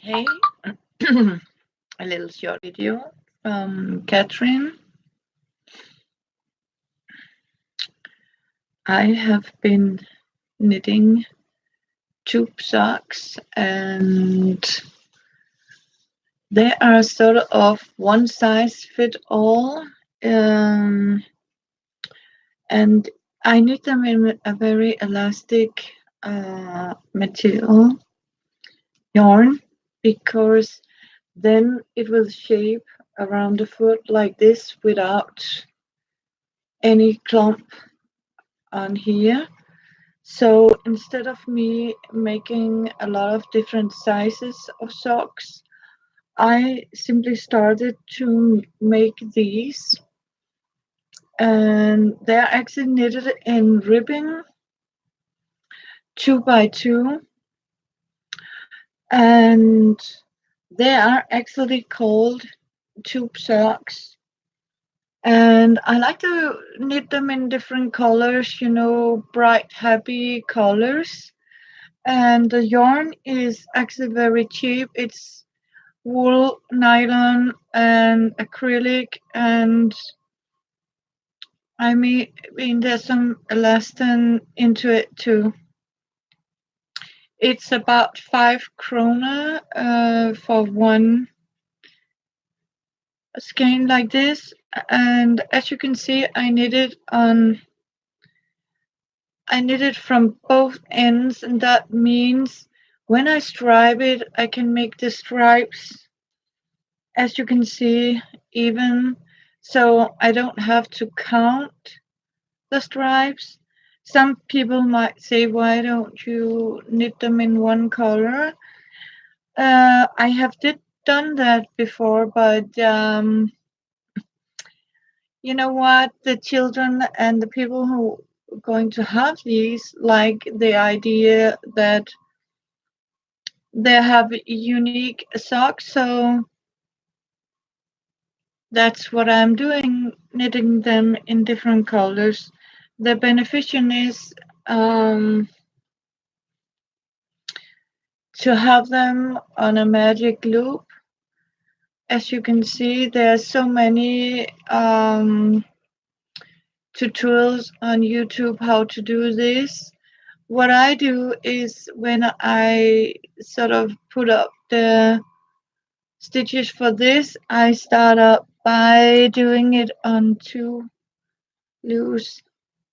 Okay, a little short video from Catherine. I have been knitting tube socks, and they are sort of one size fit all. Um, and I knit them in a very elastic material yarn because then it will shape around the foot like this without any clump on here. So instead of me making a lot of different sizes of socks, I simply started to make these, and they're actually knitted in ribbing 2 by 2, and they are actually called tube socks. And I like to knit them in different colors, bright, happy colors. And the yarn is actually very cheap. It's wool, nylon, and acrylic, and I mean there's some elastin into it too. It's about 5 krona for one skein like this, and as you can see, I knit it from both ends, and that means when I stripe it, I can make the stripes, as you can see, even, so I don't have to count the stripes. Some people might say, why don't you knit them in one color? I have done that before, but you know what? The children and the people who are going to have these like the idea that they have unique socks, so that's what I'm doing, knitting them in different colors. The beneficial is to have them on a magic loop. As you can see, there's so many tutorials on YouTube how to do this. What I do is when I sort of put up the stitches for this, I start up by doing it on 2 loose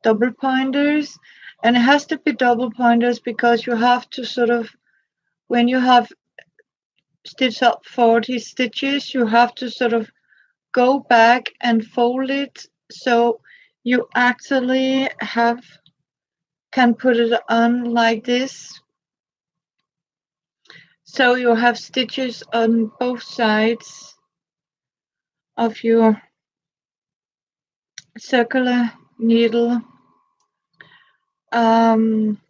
double pointers, and it has to be double pointers because you have to sort of, when you have stitched up 40 stitches, you have to sort of go back and fold it so you actually can put it on like this, so you have stitches on both sides of your circular needle. um,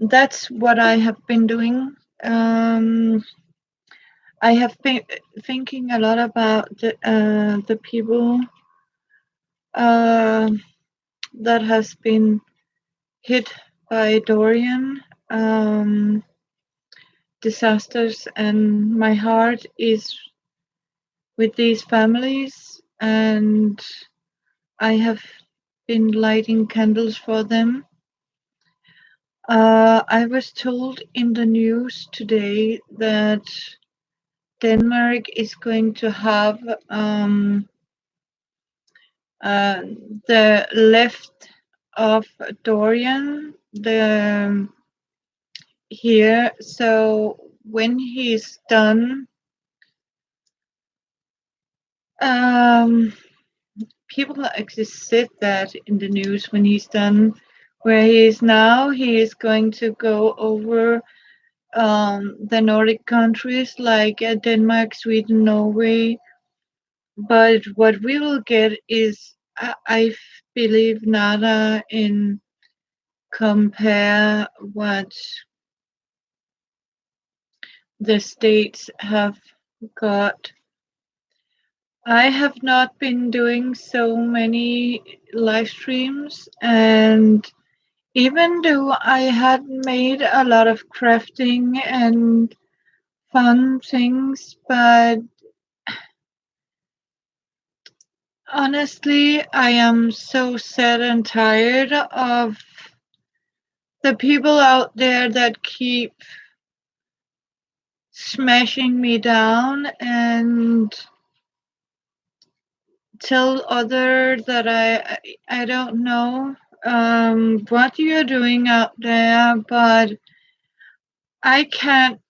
that's what I have been doing. I have been thinking a lot about the people uh, that has been hit by Dorian disasters, and my heart is with these families, and I have been lighting candles for them. I was told in the news today that Denmark is going to have uh, the left of Dorian, the here. So when he's done, um, people actually said that in the news when he's done. Where he is now, he is going to go over the Nordic countries like Denmark, Sweden, Norway. But what we will get is, I believe, nada in compare what the states have got. I have not been doing so many live streams, and even though I had made a lot of crafting and fun things, but honestly, I am so sad and tired of the people out there that keep smashing me down and tell other that I don't know what you're doing out there, but I can't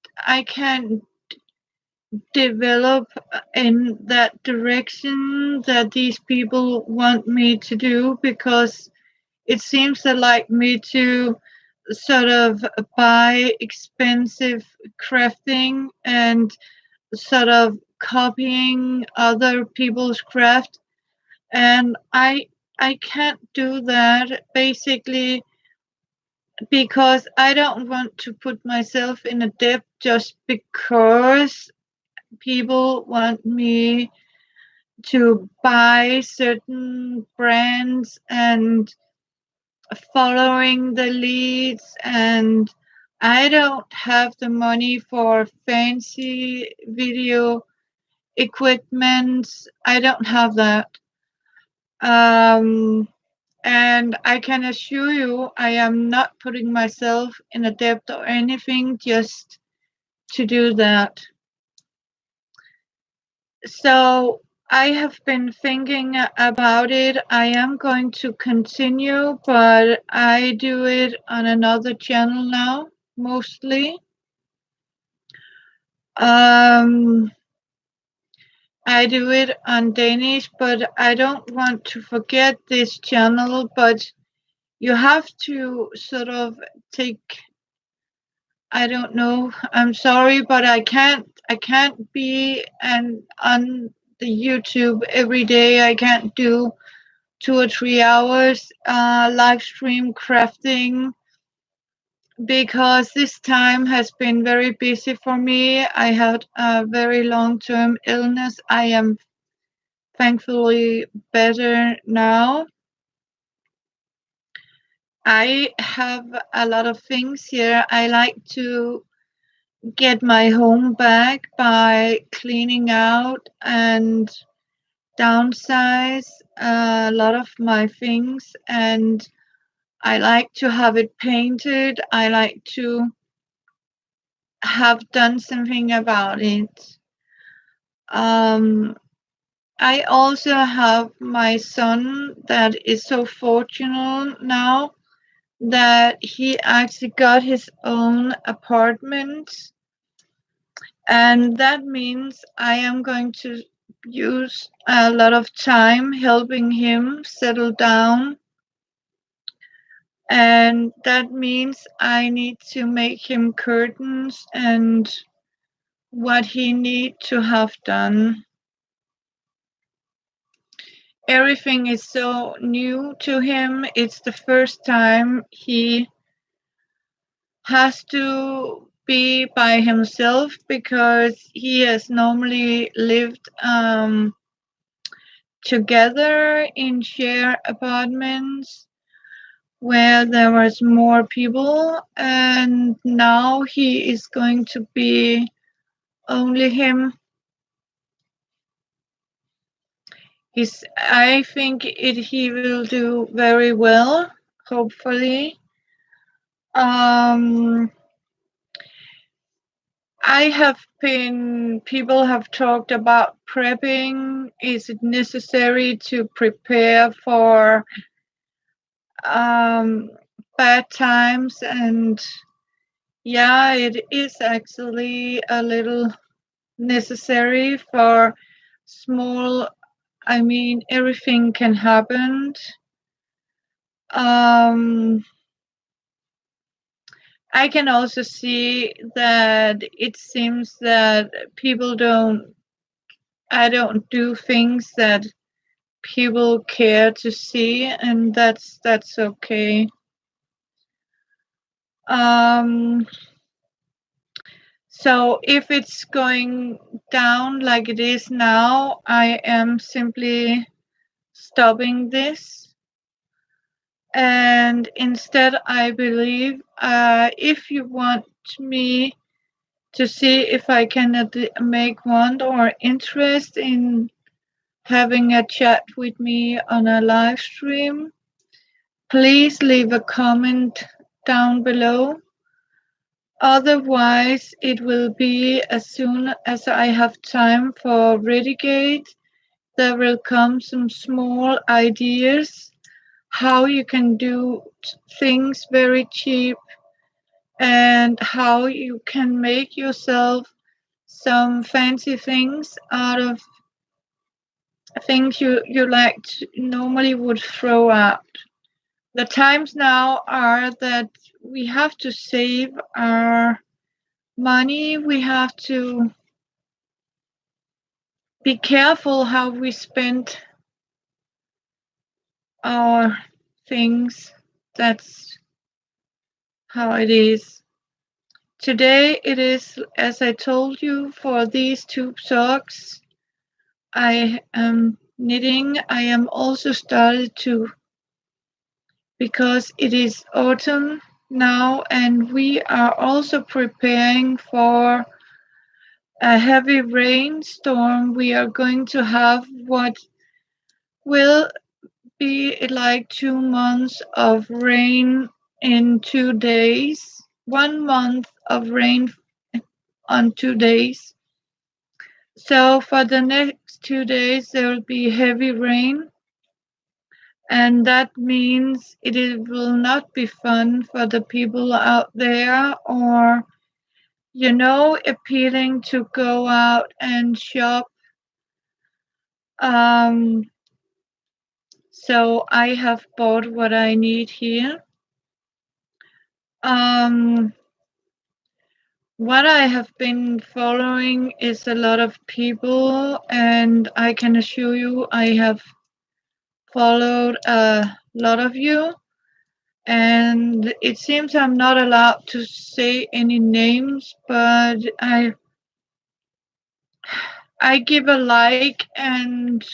develop in that direction that these people want me to do, because it seems they like me to sort of buy expensive crafting and sort of copying other people's craft, and I can't do that basically because I don't want to put myself in a debt just because people want me to buy certain brands and following the leads, and I don't have the money for fancy video equipment. I don't have that. Um, and I can assure you, I am not putting myself in a debt or anything just to do that. So I have been thinking about it. I am going to continue, but I do it on another channel now, mostly. Um, I do it on Danish, but I don't want to forget this channel. But you have to sort of take, I don't know. I'm sorry, but I can't be and on the YouTube every day. I can't do 2 or 3 hours live stream crafting because this time has been very busy for me. I had a very long term illness. I am thankfully better now. I have a lot of things here. I like to get my home back by cleaning out and downsize a lot of my things, and I like to have it painted. I like to have done something about it. Um, I also have my son that is so fortunate now that he actually got his own apartment, and that means I am going to use a lot of time helping him settle down, and that means I need to make him curtains and what he need to have done. Everything is so new to him. It's the first time he has to be by himself because he has normally lived together in share apartments where there was more people, and now he is going to be only him. I think he will do very well, hopefully. um people have talked about prepping. Is it necessary to prepare for um bad times? And yeah, it is actually a little necessary for small, I mean, everything can happen. um I can also see that it seems that people don't I don't do things that people care to see, and that's okay. Um so if it's going down like it is now, I am simply stopping this, and instead I believe if you want me to see if I can make one or interest in having a chat with me on a live stream, please leave a comment down below. Otherwise, it will be as soon as I have time for Redigate. There will come some small ideas how you can do things very cheap and how you can make yourself some fancy things out of things you like normally would throw out. The times now are that we have to save our money, we have to be careful how we spend our things. That's how it is. Today it is, as I told you, for these two socks I am knitting. I am also started to, because it is autumn now and we are also preparing for a heavy rainstorm. We are going to have what will be like 2 months of rain in 2 days, 1 month of rain on 2 days. So for the next 2 days, there will be heavy rain, and that means will not be fun for the people out there or, appealing to go out and shop. Um, so I have bought what I need here. Um, what I have been following is a lot of people, and I can assure you I have followed a lot of you. And it seems I'm not allowed to say any names, but I give a like, and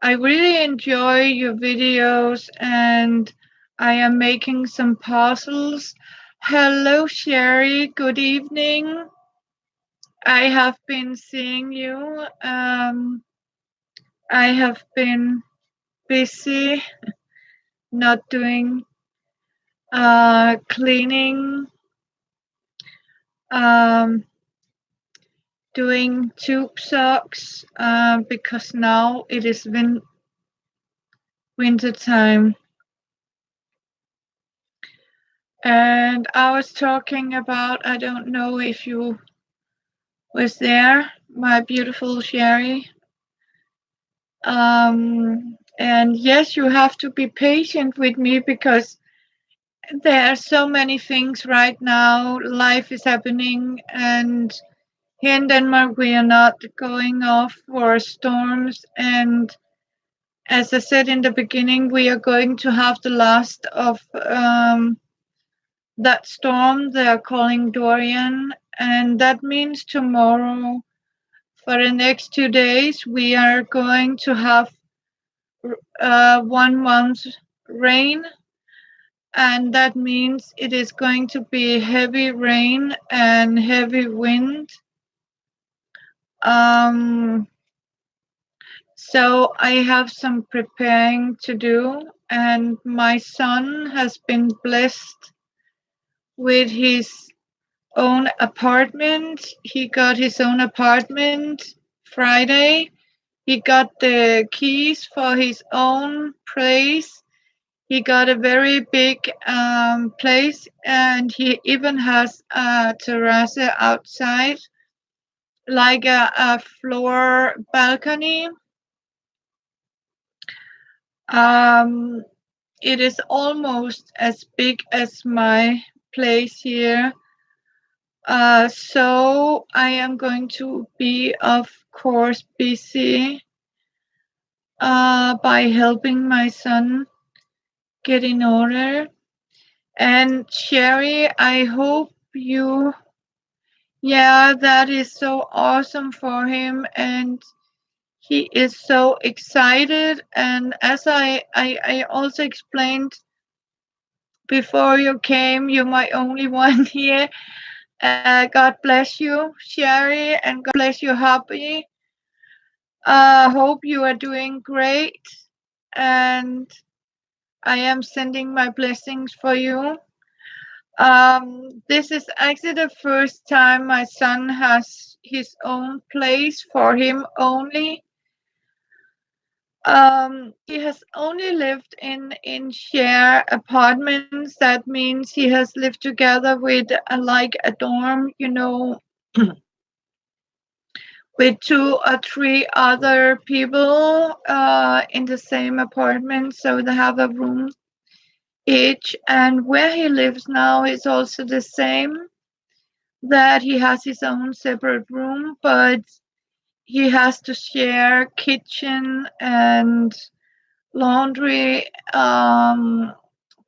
I really enjoy your videos, and I am making some parcels. Hello, Sherry. Good evening. I have been seeing you. I have been busy, not doing cleaning, um, doing tube socks because now it is winter time. And I was talking about, I don't know if you was there, my beautiful Sherry. And yes, you have to be patient with me because there are so many things right now. Life is happening, and here in Denmark, we are not going off for storms. And as I said in the beginning, we are going to have the last of that storm they are calling Dorian. And that means tomorrow, for the next 2 days, we are going to have 1 month rain. And that means it is going to be heavy rain and heavy wind. Um, so I have some preparing to do, and my son has been blessed with his own apartment. He got his own apartment Friday. He got the keys for his own place. He got a very big place, and he even has a terrace outside, like a floor balcony. Um, it is almost as big as my place here. So I am going to be, of course, busy by helping my son get in order. And Sherry, I hope yeah, that is so awesome for him. And he is so excited. And as I also explained before you came, you're my only one here. God bless you, Sherry, and God bless you, Happy. Hope you are doing great, and I am sending my blessings for you. This is actually the first time my son has his own place for him only. He has only lived in share apartments. That means he has lived together with like a dorm, with two or three other people in the same apartment. So they have a room each. And where he lives now is also the same. That he has his own separate room, but he has to share kitchen and laundry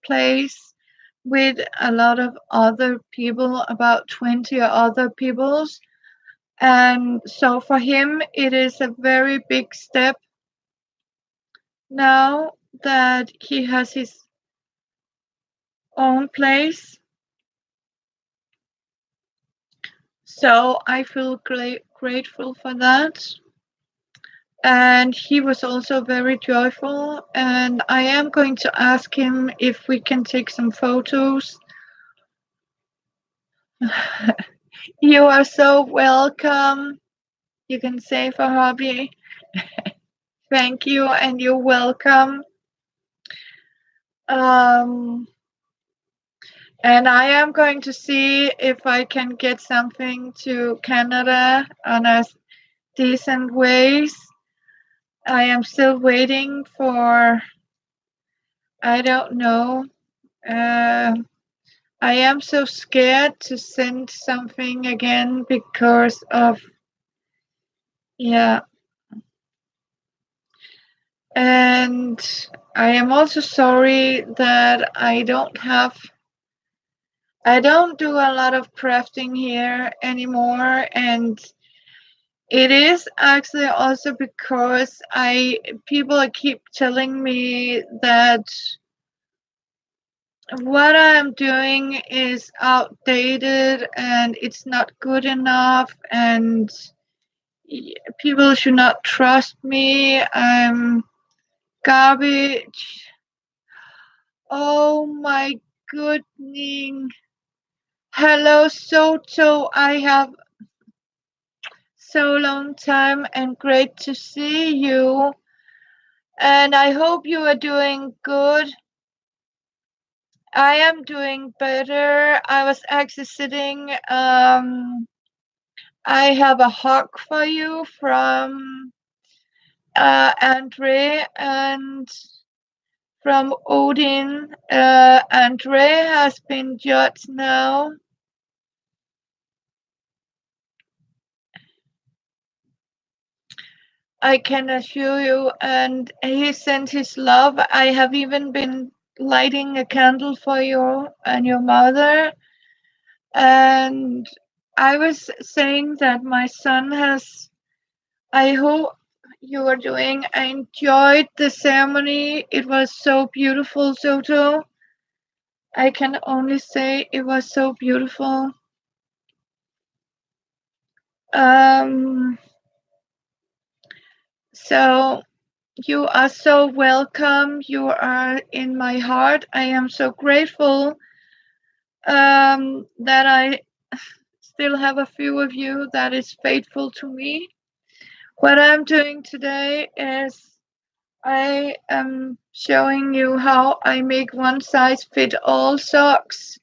place with a lot of other people, about 20 other peoples. And so for him, it is a very big step now that he has his own place. So I feel grateful for that. And he was also very joyful. And I am going to ask him if we can take some photos. You are so welcome. You can say for hobby. Thank you, and you're welcome. Um, and I am going to see if I can get something to Canada on a decent ways. I am still waiting for, I don't know. Uh, I am so scared to send something again because of, yeah. And I am also sorry that I don't do a lot of crafting here anymore. And it is actually also because people keep telling me that what I'm doing is outdated and it's not good enough, and people should not trust me. I'm garbage. Oh my goodness. Hello, Soto. I have so long time and great to see you. And I hope you are doing good. I am doing better. I was actually sitting. I have a hug for you from Andre and from Odin. Andre has been judged now. I can assure you, and he sent his love. I have even been lighting a candle for you and your mother. And I was saying that my son has, I hope you are doing, I enjoyed the ceremony. It was so beautiful, Soto. I can only say it was so beautiful. Um, so you are so welcome. You are in my heart. I am so grateful that I still have a few of you that is faithful to me. What I'm doing today is I am showing you how I make one size fit all socks.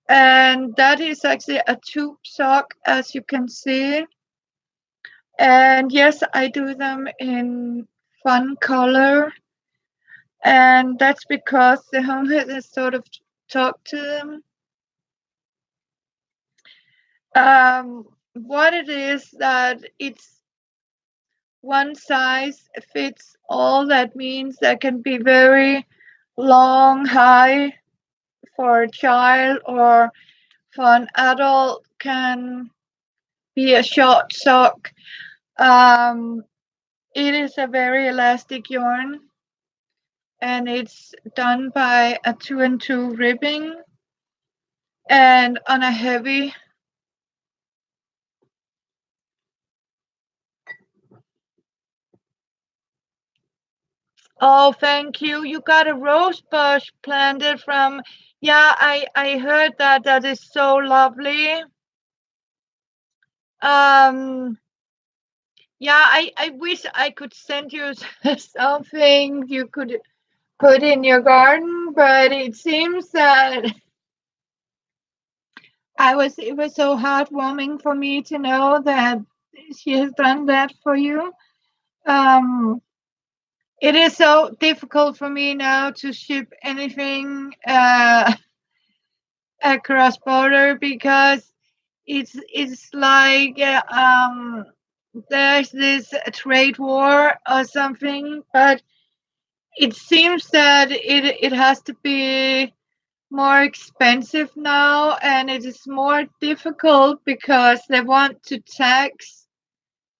And that is actually a tube sock, as you can see. And yes, I do them in fun color. And that's because the homemade is sort of talk to them. What it is that it's one size fits all. That means that can be very long, high for a child, or for an adult can be a short sock. Um, it is a very elastic yarn, and it's done by a 2 and 2 ribbing and on a heavy. Oh, thank you. You got a rose bush planted from. Yeah, I heard that. That is so lovely. Um, yeah, I wish I could send you something you could put in your garden, but it seems that it was so heartwarming for me to know that she has done that for you. Um, it is so difficult for me now to ship anything across border because it's like there's this trade war or something, but it seems that it has to be more expensive now, and it is more difficult because they want to tax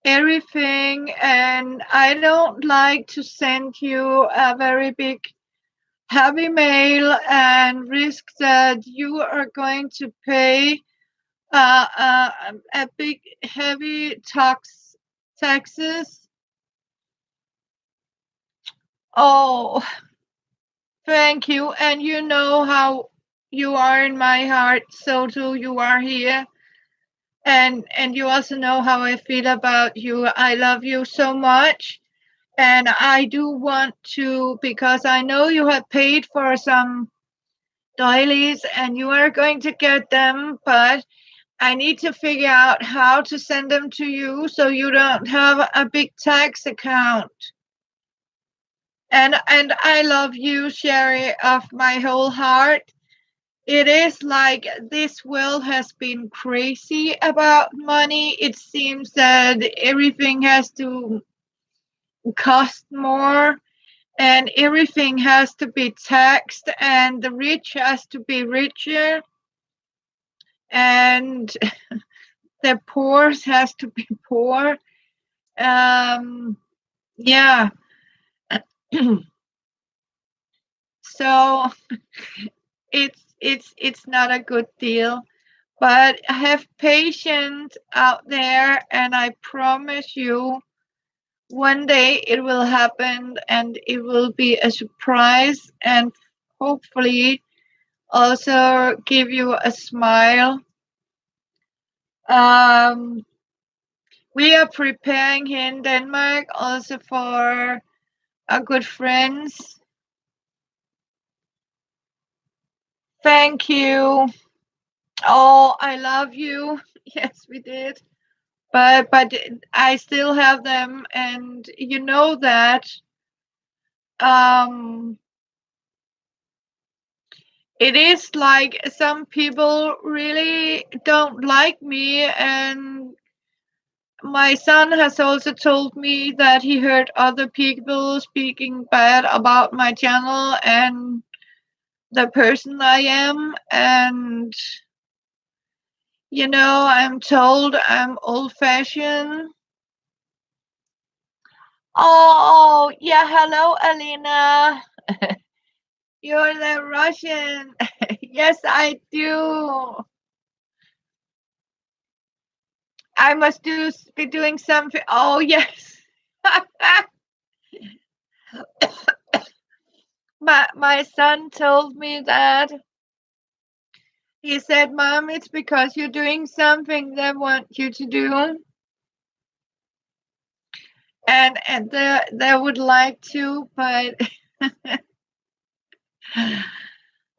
everything, and I don't like to send you a very big heavy mail and risk that you are going to pay a big heavy taxes. Oh, thank you. And you know how you are in my heart, so too you are here. And you also know how I feel about you. I love you so much. And I do want to, because I know you have paid for some doilies and you are going to get them, but I need to figure out how to send them to you so you don't have a big tax account. And I love you, Sherry, of my whole heart. It is like this world has been crazy about money. It seems that everything has to cost more and everything has to be taxed and the rich has to be richer and the poor has to be poor. Um, yeah. So it's not a good deal. But have patience out there, and I promise you, one day it will happen, and it will be a surprise, and hopefully also give you a smile. Um, we are preparing here in Denmark also for our good friends. Thank you. Oh, I love you. Yes, we did. But I still have them, and you know that um it is like some people really don't like me, and my son has also told me that he heard other people speaking bad about my channel and the person I am, and I'm told I'm old fashioned. Oh, yeah, hello, Alina. You're the Russian. Yes, I do. I must be doing something. Oh, yes. My son told me that. He said, Mom, it's because you're doing something they want you to do. And they would like to, but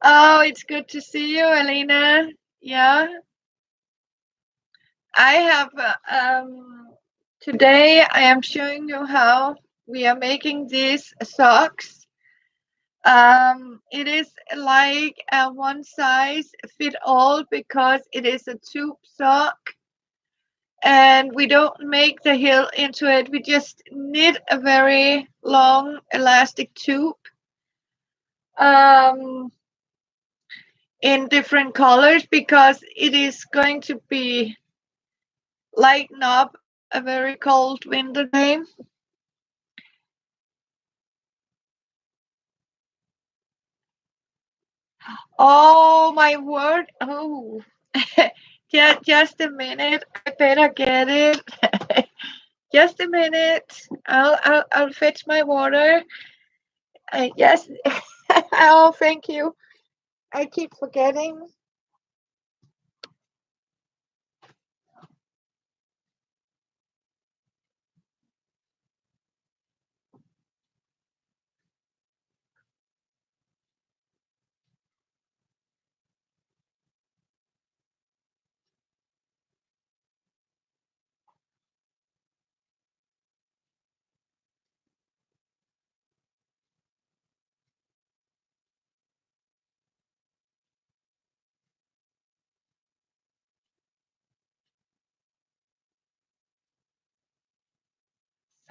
oh, it's good to see you, Alina. Yeah, I have today I am showing you how we are making these socks. It is like a one size fit all because it is a tube sock, and we don't make the heel into it. We just knit a very long elastic tube um, in different colors because it is going to be lighten up a very cold winter day. Oh my word! Oh, just a minute. I better get it. Just a minute. I'll fetch my water. Yes. Oh, thank you. I keep forgetting.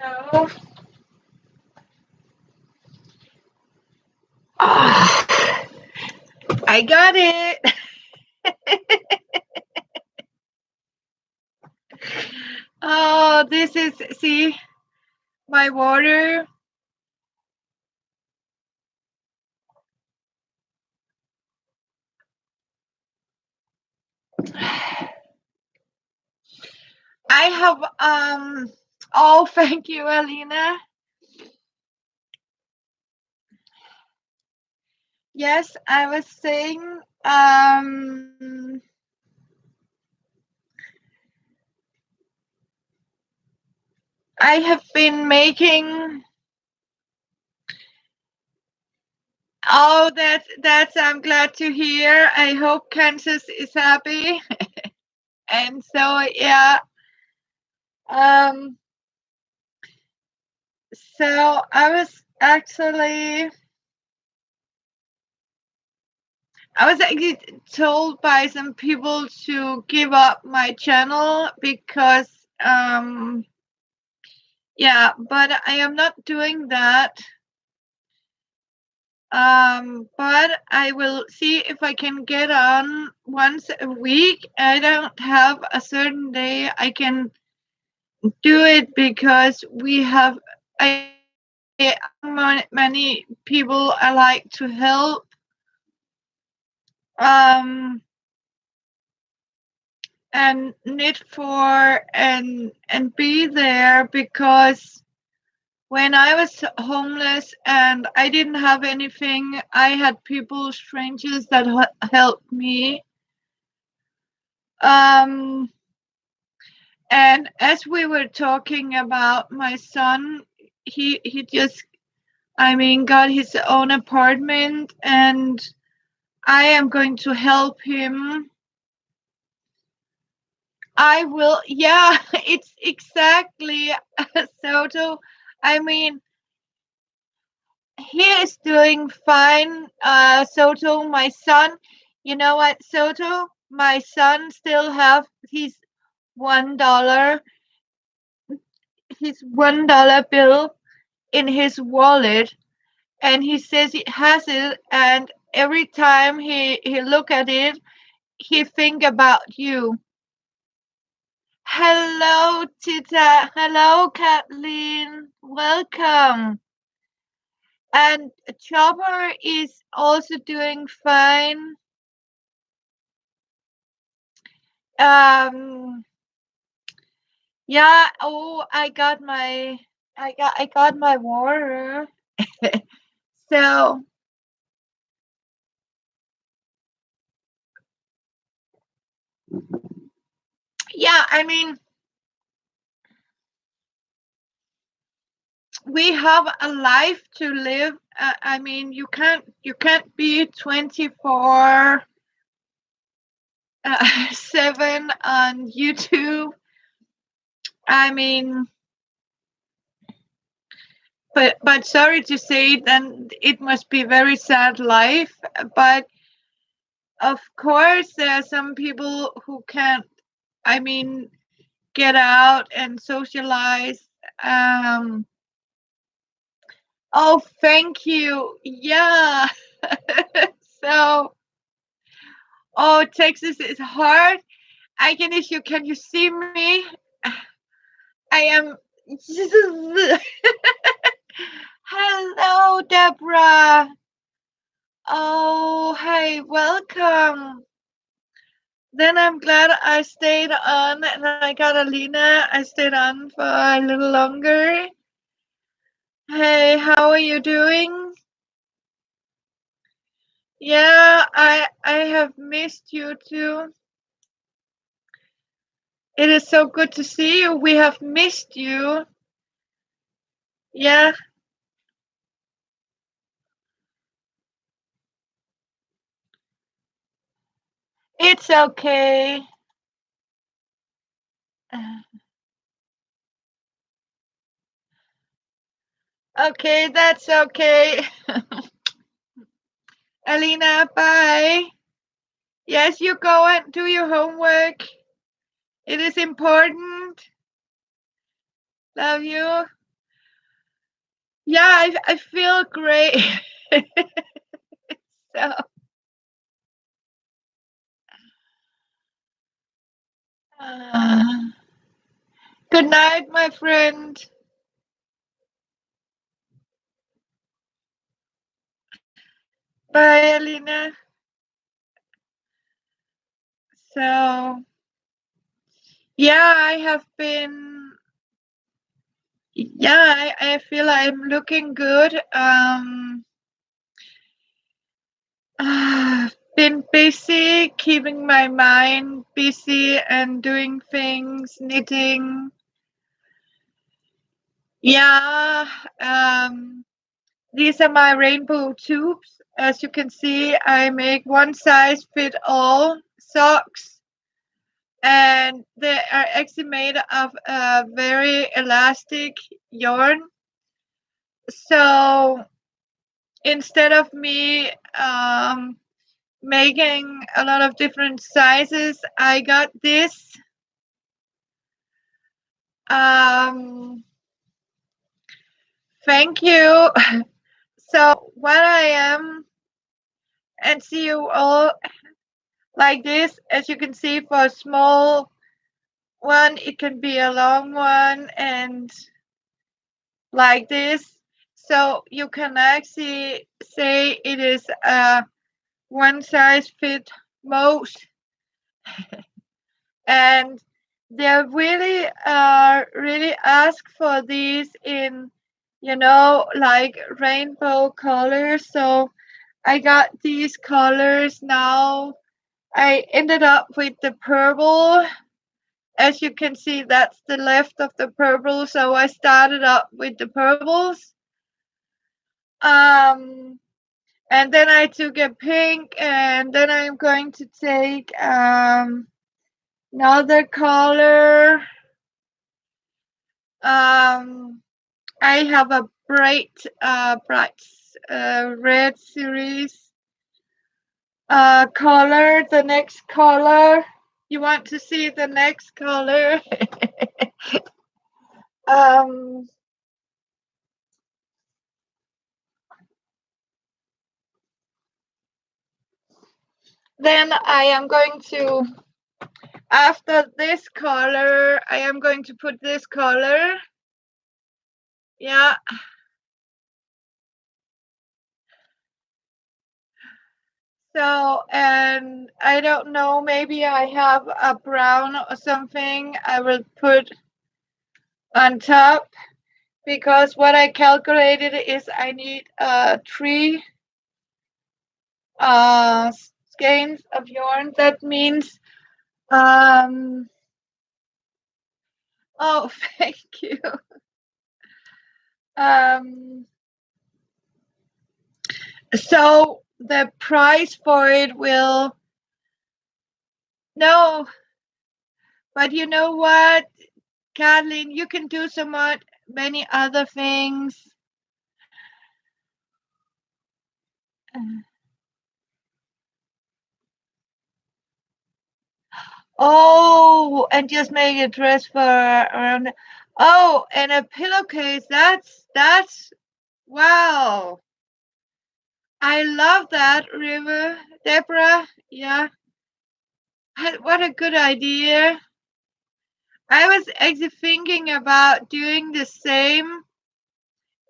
So, ah, I got it. Oh, this is, see, my water. I have, oh, thank you, Alina. Yes, I was saying, I have been making. Oh, that's I'm glad to hear. I hope Kansas is happy. And so yeah, um, so I was actually told by some people to give up my channel because yeah, but I am not doing that. But I will see if I can get on once a week. I don't have a certain day I can do it because we have many people I like to help. Um, and knit for and be there because when I was homeless and I didn't have anything, I had people, strangers that helped me. Um, and as we were talking about my son, he just, I mean, got his own apartment, and I am going to help him. I will, yeah, it's exactly Soto. I mean, he is doing fine. Soto, my son, you know what, Soto, my son still have $1, his $1 bill in his wallet, and he says he has it, and every time he look at it, he think about you. Hello, Tita. Hello, Kathleen. Welcome. And Chopper is also doing fine. Um, yeah. Oh, I got my water. So yeah, I mean, we have a life to live. I mean, you can't be 24 seven on YouTube. I mean, but sorry to say, then it must be very sad life. But of course, there are some people who can't. I mean, get out and socialize. Um, oh, thank you. Yeah. So, oh, Texas is hard. I can issue. Can you see me? I am. Hello, Deborah. Oh, hey, welcome. Then I'm glad I stayed on and I got Alina. I stayed on for a little longer. Hey, how are you doing? Yeah, I have missed you too. It is so good to see you. We have missed you. Yeah, it's okay. Okay, that's okay. Alina, bye. Yes, you go and do your homework. It is important. Love you. Yeah, I feel great. So, uh, good night, my friend. Bye, Alina. So, yeah, I have been. Yeah, I feel I'm looking good. Been busy, keeping my mind busy and doing things, knitting. Yeah, these are my rainbow tubes. As you can see, I make one size fit all socks, and they are actually made of a very elastic yarn. So instead of me making a lot of different sizes, I got this. Um, Thank you. So what I am, and see you all like this. As you can see, for a small one, it can be a long one, and like this. So you can actually say it is a one size fit most, and they really ask for these in, like rainbow colors. So I got these colors now. I ended up with the purple. As you can see, that's the left of the purple. So I started up with the purples. Um, and then I took a pink, and then I'm going to take another color. I have a bright red series color. The next color. You want to see the next color? um, then I am going to, after this color, I am going to put this color. Yeah. So, and I don't know, maybe I have a brown or something I will put on top, because what I calculated is I need three skeins of yarn. That means, um, oh, thank you. Um, so the price for it will, no, but you know what, Kathleen, you can do so much, many other things. Oh, and just make a dress for around. Oh, and a pillowcase. That's wow. I love that, River. Deborah. Yeah. What a good idea. I was actually thinking about doing the same,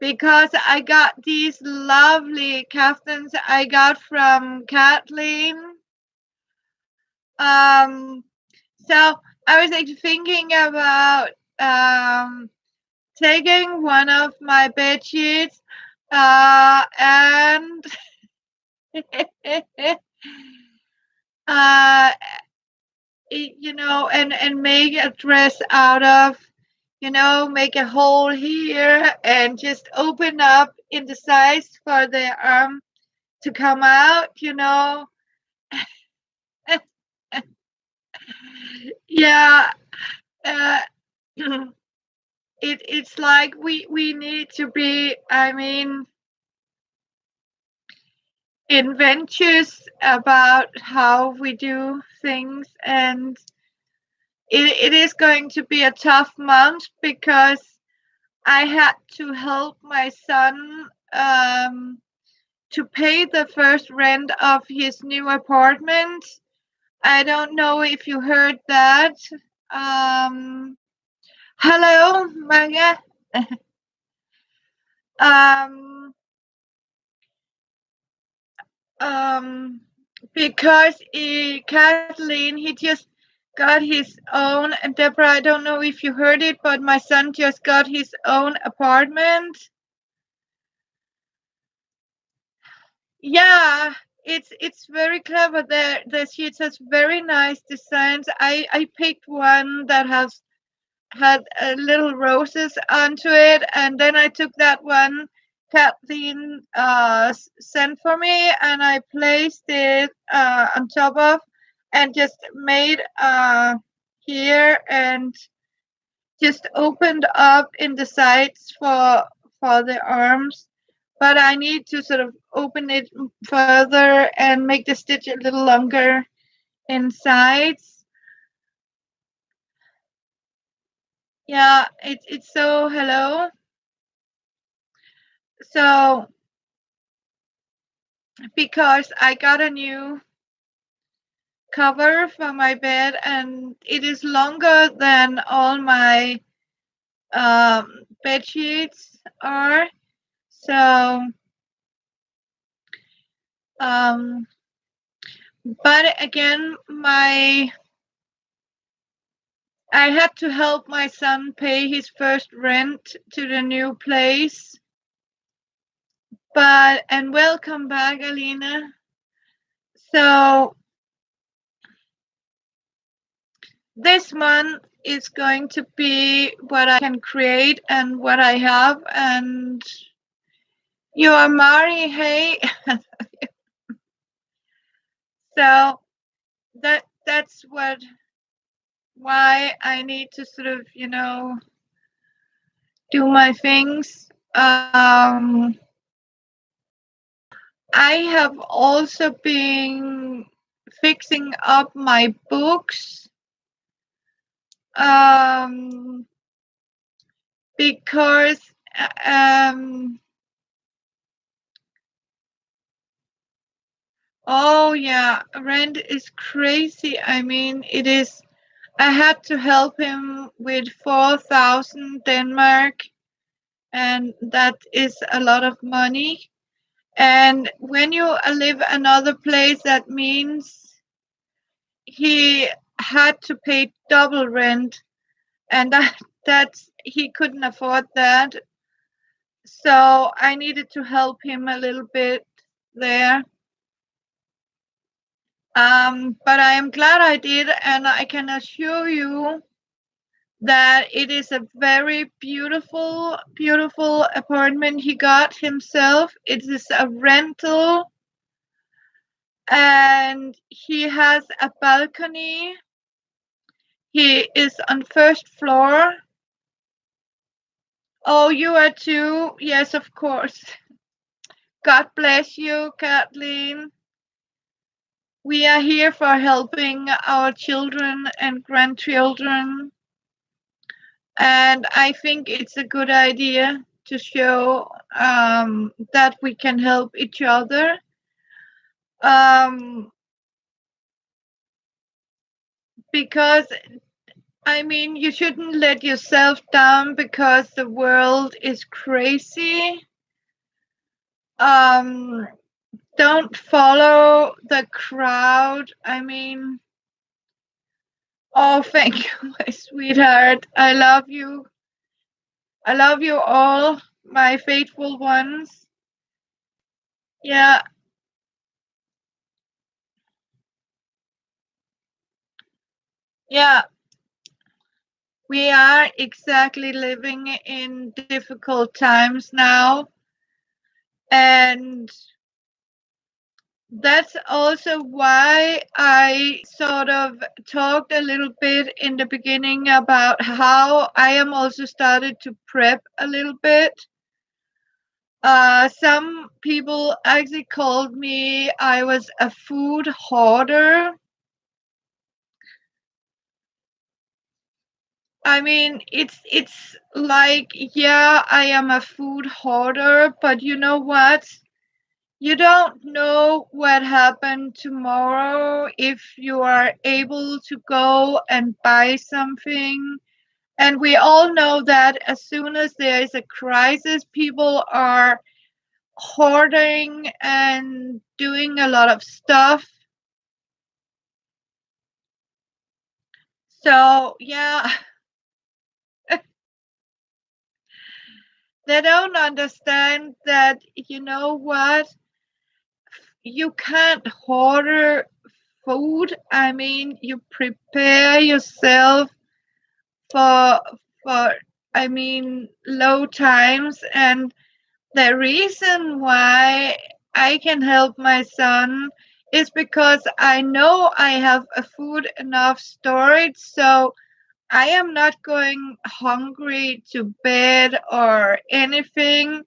because I got these lovely kaftans I got from Kathleen. Um, so I was actually thinking about taking one of my bed sheets and uh, and make a dress out of, make a hole here and just open up in the sides for the arm to come out. Yeah, uh, it's like we need to be, I mean, inventors about how we do things, and it is going to be a tough month because I had to help my son to pay the first rent of his new apartment. I don't know if you heard that. Um, Hello, Maya. um, um, because Kathleen, he just got his own, and Deborah, I don't know if you heard it, but my son just got his own apartment. Yeah, it's very clever. The sheets has very nice designs. I picked one that has had little roses onto it, and then I took that one Kathleen sent for me, and I placed it on top of, and just made here, and just opened up in the sides for the arms. But I need to sort of open it further and make the stitch a little longer in sides. Yeah, it's so hello. So because I got a new cover for my bed, and it is longer than all my bed sheets are. So, um, but again, I had to help my son pay his first rent to the new place. And welcome back, Alina. So this month is going to be what I can create and what I have. And you are Mari, hey. So that's why I need to sort of, do my things. I have also been fixing up my books, um, because um, oh yeah, rent is crazy. I mean, it is. I had to help him with 4,000 Denmark, and that is a lot of money. And when you live another place, that means he had to pay double rent, and that's he couldn't afford that. So I needed to help him a little bit there. But I am glad I did, and I can assure you that it is a very beautiful, beautiful apartment he got himself. It is a rental, and he has a balcony. He is on first floor. Oh, you are too? Yes, of course. God bless you, Kathleen. We are here for helping our children and grandchildren. And I think it's a good idea to show that we can help each other. Because, I mean, you shouldn't let yourself down because the world is crazy. Don't follow the crowd. I mean, oh, thank you, my sweetheart. I love you. I love you all, my faithful ones. Yeah, Yeah, we are exactly living in difficult times now. And that's also why I sort of talked a little bit in the beginning about how I am also started to prep a little bit. Some people actually called me I was a food hoarder. I mean, it's like, yeah, I am a food hoarder, but you know what? You don't know what happened tomorrow if you are able to go and buy something. And we all know that as soon as there is a crisis, people are hoarding and doing a lot of stuff. So, yeah, they don't understand that, you know what? You can't hoard food. I mean, you prepare yourself for for I mean low times, and the reason why I can help my son is because I know I have a food enough storage, so I am not going hungry to bed or anything.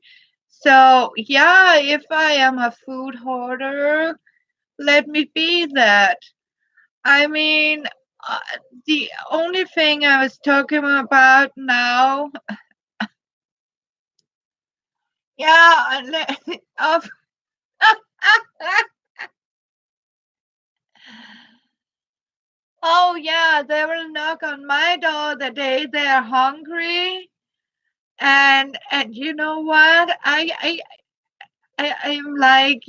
So yeah, if I am a food hoarder, let me be that. I mean, uh, the only thing I was talking about now, yeah, of, oh yeah, they will knock on my door the day they're hungry, and you know what? I'm like,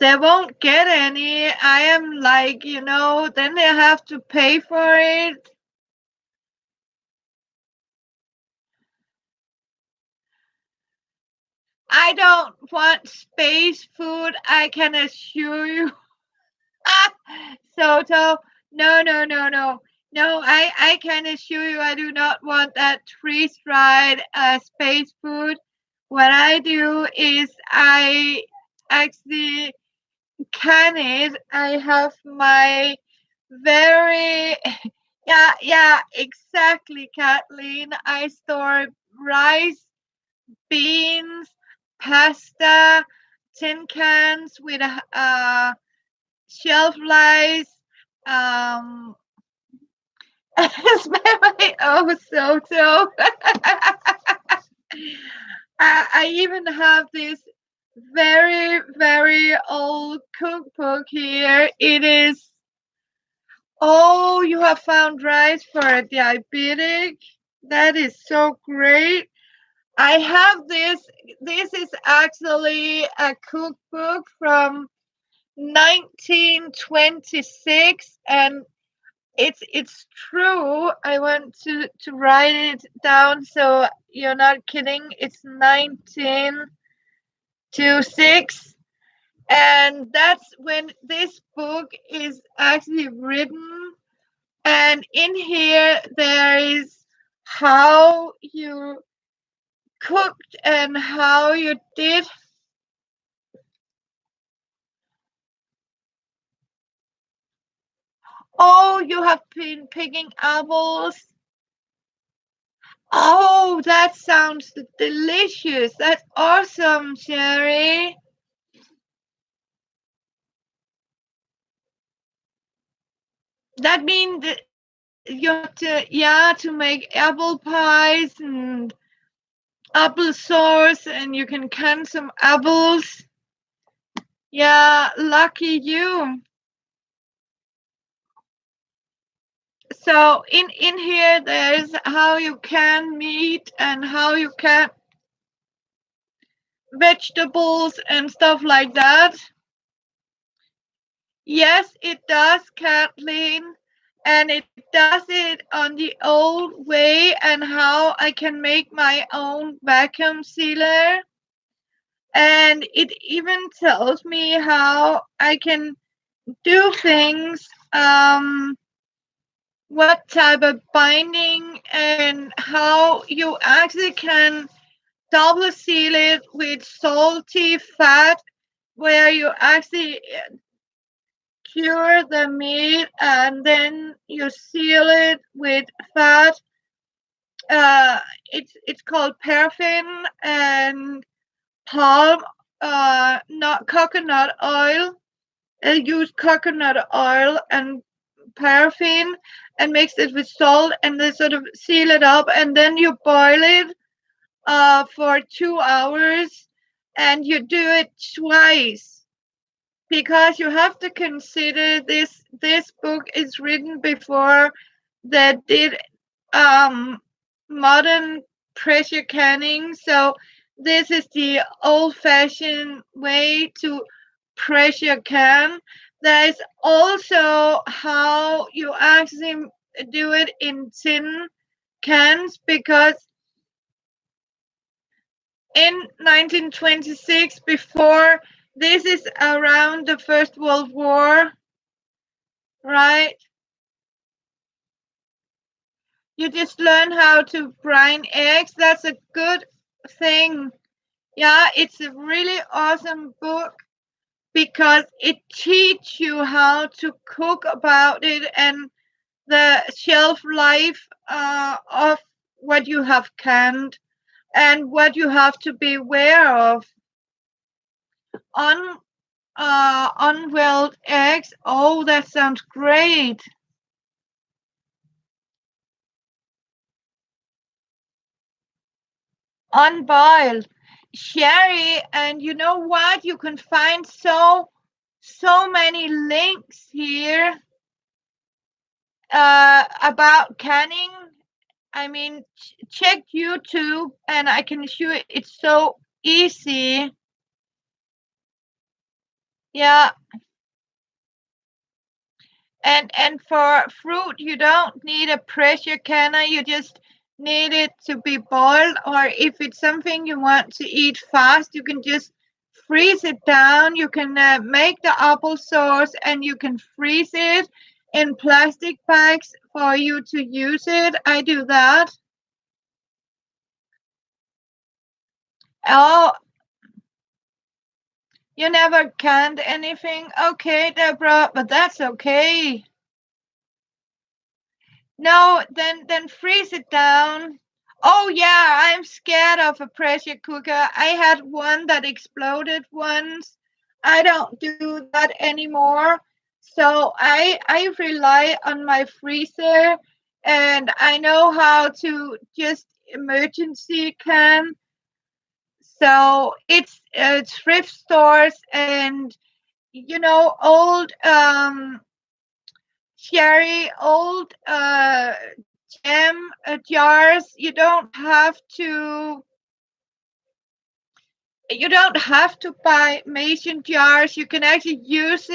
they won't get any. I am like, then they have to pay for it. I don't want space food, I can assure you. Soto, no, no, no, no. No, I can assure you I do not want that freeze dried space food. What I do is I actually can it. I have my very, yeah, yeah, exactly, Kathleen. I store rice, beans, pasta, tin cans with a shelf life. Um, especially so. I even have this very very old cookbook here. It is. Oh, you have found rice for a diabetic. That is so great. I have this. This is actually a cookbook from 1926, and it's true. I want to write it down so you're not kidding. It's 1926, and that's when this book is actually written. And in here there is how you cooked and how you did. Oh, you have been picking apples. Oh, that sounds delicious. That's awesome, Sherry. That means that you have to, yeah, to make apple pies and apple sauce, and you can can some apples. Yeah, lucky you. So in here there's how you can meat and how you can vegetables and stuff like that. Yes, it does, Kathleen, and it does it on the old way, and how I can make my own vacuum sealer. And it even tells me how I can do things, what type of binding, and how you actually can double seal it with salty fat, where you actually cure the meat and then you seal it with fat. It's called paraffin and palm, not coconut oil. Use coconut oil and paraffin and mix it with salt and then sort of seal it up, and then you boil it for 2 hours, and you do it twice, because you have to consider this book is written before they did um modern pressure canning. So this is the old fashioned way to pressure can. There is also how you actually do it in tin cans, because in 1926, before, this is around the First World War, right? You just learn how to brine eggs. That's a good thing. Yeah, it's a really awesome book because it teaches you how to cook about it and the shelf life of what you have canned and what you have to be aware of. On unwelled eggs. Oh, that sounds great. Unboiled sherry, and you know what? You can find so many links here about canning. I mean, check YouTube, and I can assure you it's so easy. Yeah, and for fruit, you don't need a pressure canner. You just need it to be boiled, or if it's something you want to eat fast, you can just freeze it down. You can make the applesauce, and you can freeze it in plastic bags for you to use it. I do that. Oh, you never canned anything? Okay, Deborah, but that's okay. No, then freeze it down. Oh yeah, I'm scared of a pressure cooker. I had one that exploded once. I don't do that anymore. So I rely on my freezer, and I know how to just emergency can. So it's thrift stores and old sherry, old jam jars. You don't have to buy mason jars. You can actually use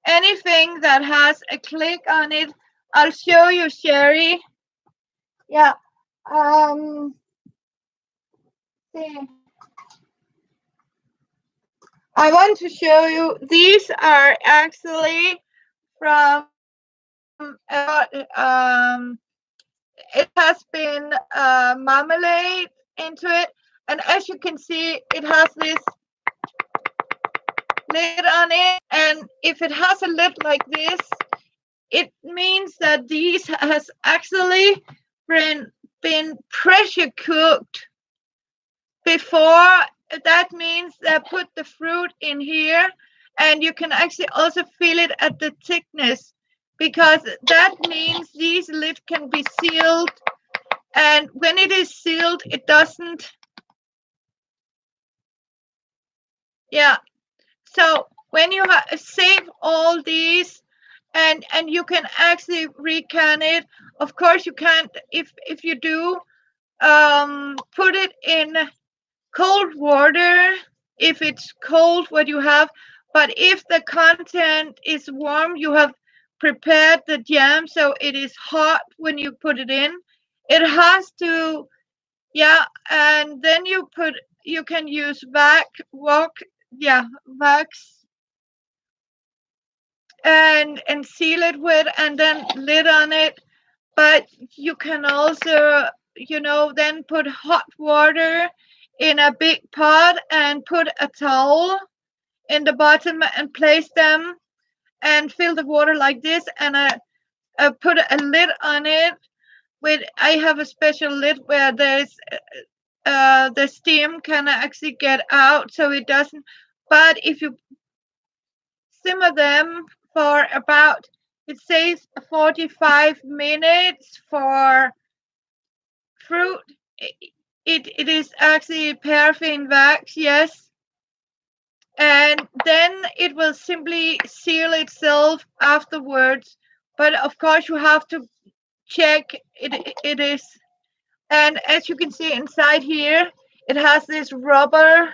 anything that has a click on it. I'll show you, Sherry. Yeah. See. I want to show you. These are actually from it has been marmalade into it, and as you can see, it has this lid on it, and if it has a lid like this, it means that these has actually been pressure cooked before. That means they put the fruit in here, and you can actually also feel it at the thickness, because that means these lid can be sealed, and when it is sealed, it doesn't. Yeah. So when you save all these, and you can actually recan it. Of course, you can't. If you do, put it in cold water if it's cold what you have. But if the content is warm, you have prepared the jam so it is hot when you put it in. It has to. Yeah, and then you can use wax, wax, yeah, wax and seal it with, and then lid on it. But you can also, then put hot water in a big pot and put a towel in the bottom and place them and fill the water like this, and put a lid on it. With I have a special lid where there's the steam can actually get out, so it doesn't. But if you simmer them for about, it says 45 minutes for fruit. It is actually paraffin wax, yes. And then it will simply seal itself afterwards. But of course, you have to check it is. And as you can see inside here, it has this rubber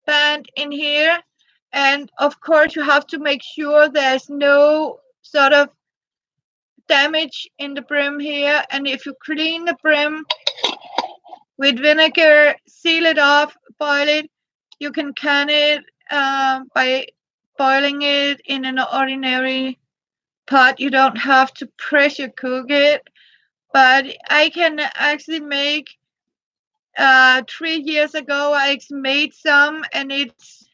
band in here. And of course, you have to make sure there's no sort of damage in the brim here. And if you clean the brim with vinegar, seal it off, boil it, you can can it by boiling it in an ordinary pot. You don't have to pressure cook it. But I can actually make 3 years ago I made some, and it's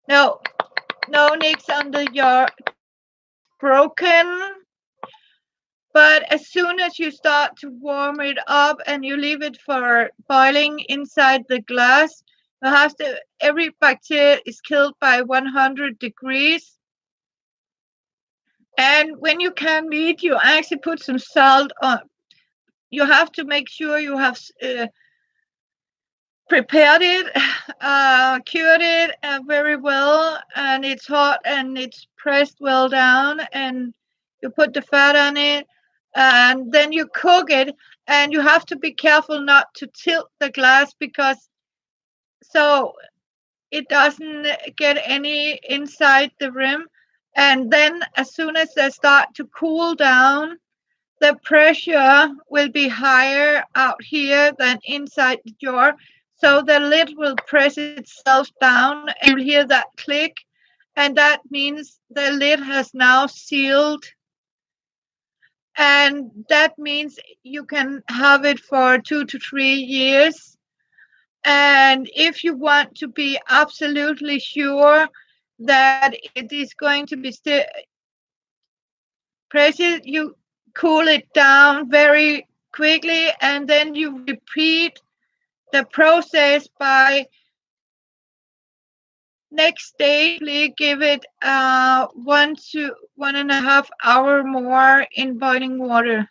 no nicks under your tupe. It's broken. But as soon as you start to warm it up and you leave it for boiling inside the glass, you have to, every bacteria is killed by 100 degrees. And when you can meat, you actually put some salt on. You have to make sure you have prepared it, cured it very well, and it's hot and it's pressed well down, and you put the fat on it, and then you cook it. And you have to be careful not to tilt the glass, because so it doesn't get any inside the rim. And then as soon as they start to cool down, the pressure will be higher out here than inside the jar. So the lid will press itself down, and you'll hear that click. And that means the lid has now sealed. And that means you can have it for 2 to 3 years. And if you want to be absolutely sure that it is going to be still, press it, you cool it down very quickly, and then you repeat the process by next day. Please give it 1 to 1.5 hour more in boiling water.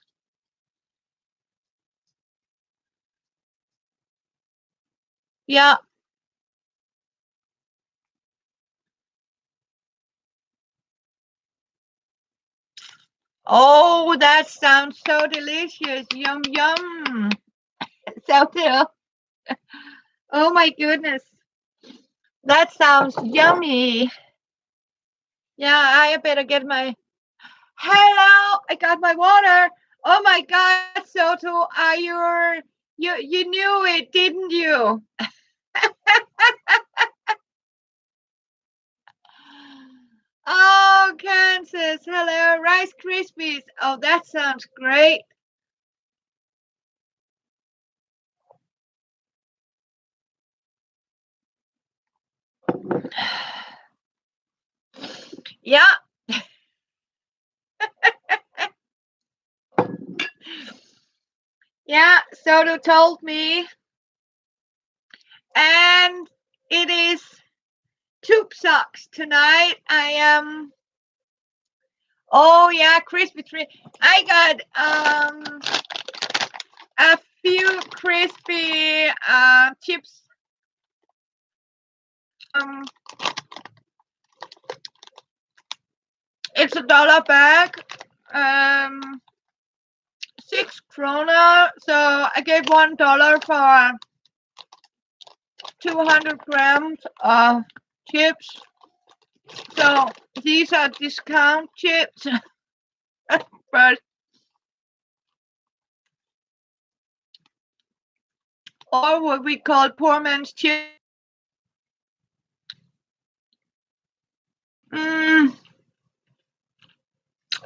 Yeah. Oh, that sounds so delicious. Yum, yum. So good. Oh my goodness. That sounds yummy. Yeah, I better get my. Hello, I got my water. Oh my God, Soto, are you knew it, didn't you? Oh, Kansas. Hello, Rice Krispies. Oh, that sounds great. Yeah. Yeah, Soto told me. And it is tube socks tonight. I am. Oh yeah, crispy treat. I got a few crispy chips. Um, it's $1 bag. 6 krona. So I gave $1 for 200 grams of chips. So these are discount chips, but or what we call poor man's chips.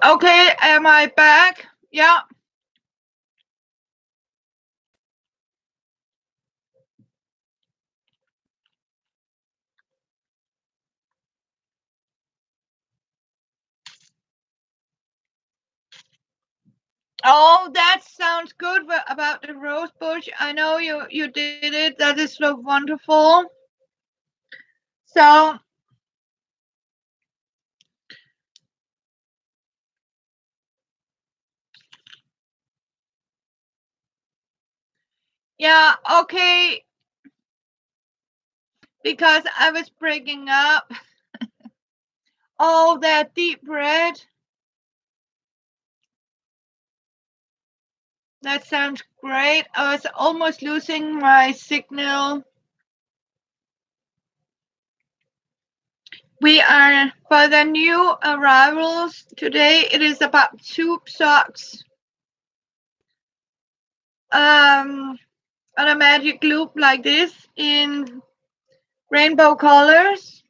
Okay, am I back? Yeah. Oh, that sounds good about the rose bush. I know you did it. That is so wonderful. So yeah, okay. Because I was breaking up. Oh, that deep breath. That sounds great. I was almost losing my signal. We are for the new arrivals today. It is about tube socks. On a magic loop like this in rainbow colors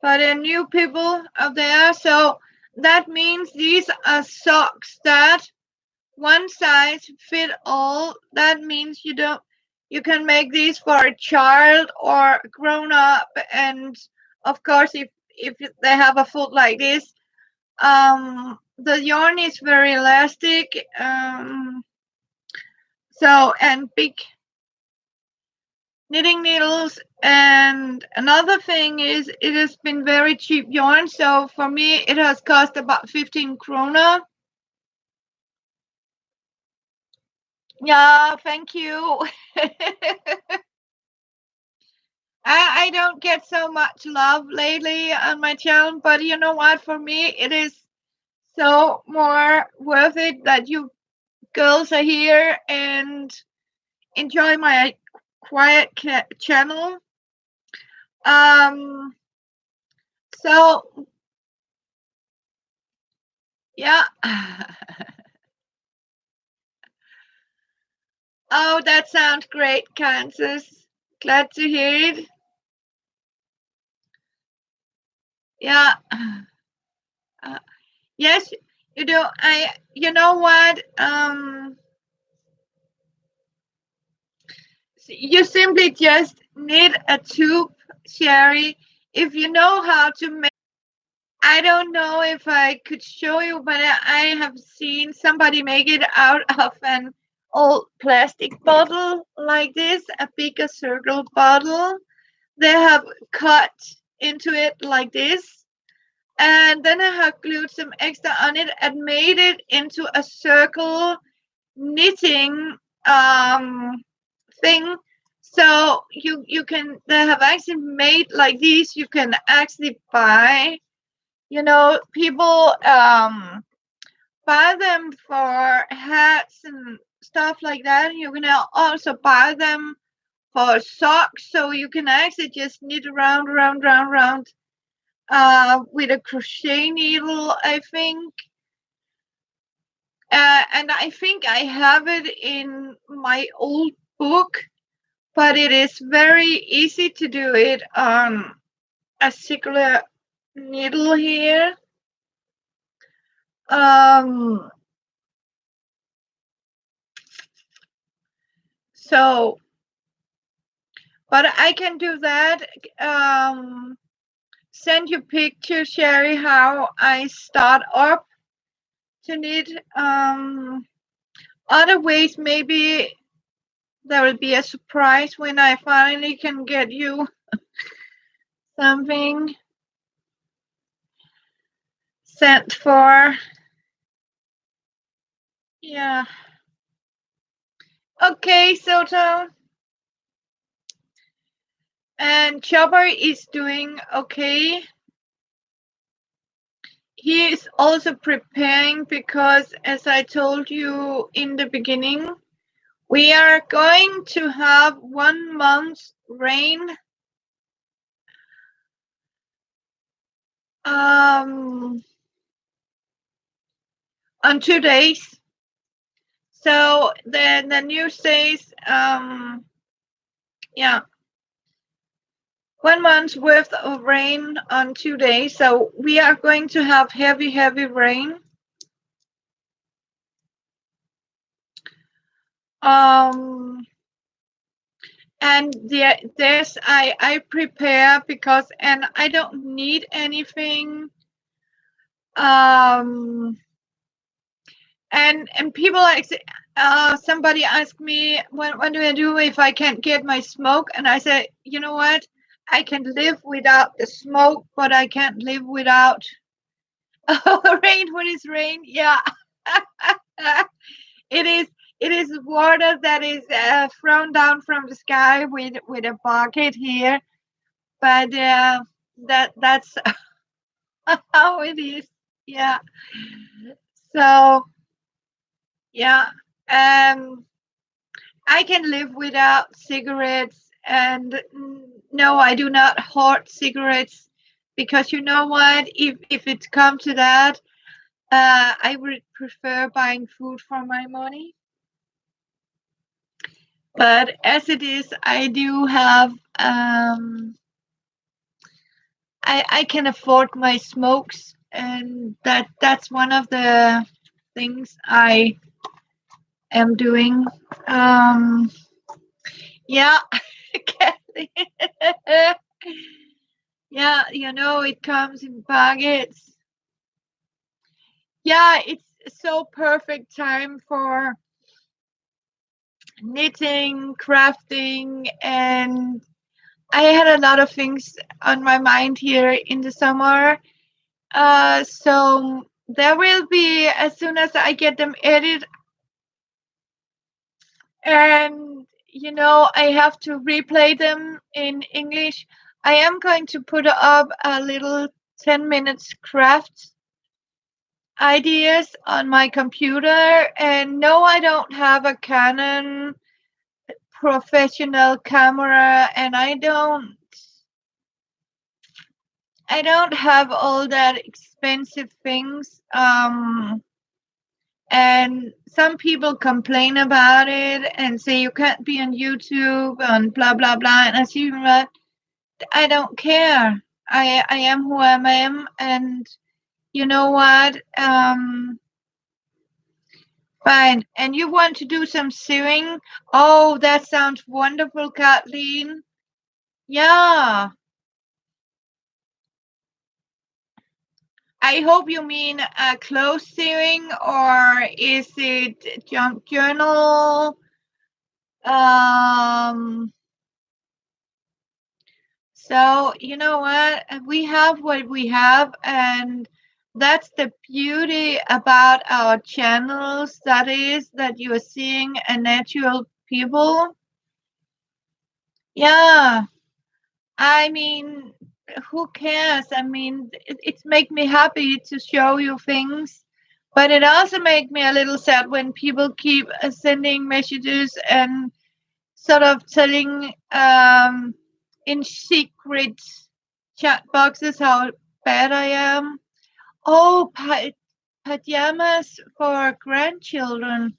for the new people out there. So that means these are socks that one size fit all. That means you can make these for a child or grown up, and of course if they have a foot like this, the yarn is very elastic, so and big knitting needles. And another thing is it has been very cheap yarn, so for me it has cost about 15 krona. Yeah, thank you. I don't get so much love lately on my channel, but you know what, for me it is so more worth it that you girls are here and enjoy my quiet channel. um so yeah. Oh, that sounds great, Kansas. Glad to hear it. Yeah. Uh, yes, you do. You know what? You simply just need a tube, Sherry. If you know how to make, I don't know if I could show you, but I have seen somebody make it out of an old plastic bottle like this, a bigger circle bottle. They have cut into it like this, and then I have glued some extra on it and made it into a circle knitting thing. So you can, they have actually made like these. You can actually buy, people buy them for hats and stuff like that. You can also buy them for socks, so you can actually just knit around with a crochet needle, I think. And I think I have it in my old book, but it is very easy to do it on a circular needle here. Um, so, but I can do that. Send you pictures, Sherry, how I start up to knit. Other ways, maybe there will be a surprise when I finally can get you something sent for. Yeah. Okay, Soto. And Chopper is doing okay. He is also preparing because, as I told you in the beginning, we are going to have 1 month's rain. On 2 days. So the news says, yeah, 1 month's worth of rain on 2 days. So we are going to have heavy, heavy rain. Um, and this I prepare because, and I don't need anything. Um, and people like, somebody asked me, what do I do if I can't get my smoke? And I said, you know what? I can live without the smoke, but I can't live without rain when it's rain. Yeah. it is it is water that is thrown down from the sky with a bucket here, but that's how it is. Yeah. So yeah. um I can live without cigarettes, and no, I do not hoard cigarettes, because you know what? If it come to that, I would prefer buying food for my money. But as it is, I do have, I can afford my smokes, and that's one of the things I am doing. Um, yeah, Kathy. Yeah, it comes in baguettes. Yeah, it's so perfect time for knitting, crafting, and I had a lot of things on my mind here in the summer. So there will be, as soon as I get them edited, and I have to replay them in English. I am going to put up a little 10 minutes craft ideas on my computer. And no, I don't have a Canon professional camera, and I don't have all that expensive things. And some people complain about it and say you can't be on YouTube and blah blah blah. And I see that I don't care. I am who I am, and you know what? Fine. And you want to do some sewing? Oh, that sounds wonderful, Kathleen. Yeah. I hope you mean clothes sewing, or is it junk journal? Um, so you know what? We have what we have, and that's the beauty about our channels. That is that you are seeing a natural people. Yeah. I mean, who cares? I mean, it's make me happy to show you things, but it also make me a little sad when people keep sending messages and sort of telling, in secret chat boxes, how bad I am. Oh, pajamas for grandchildren.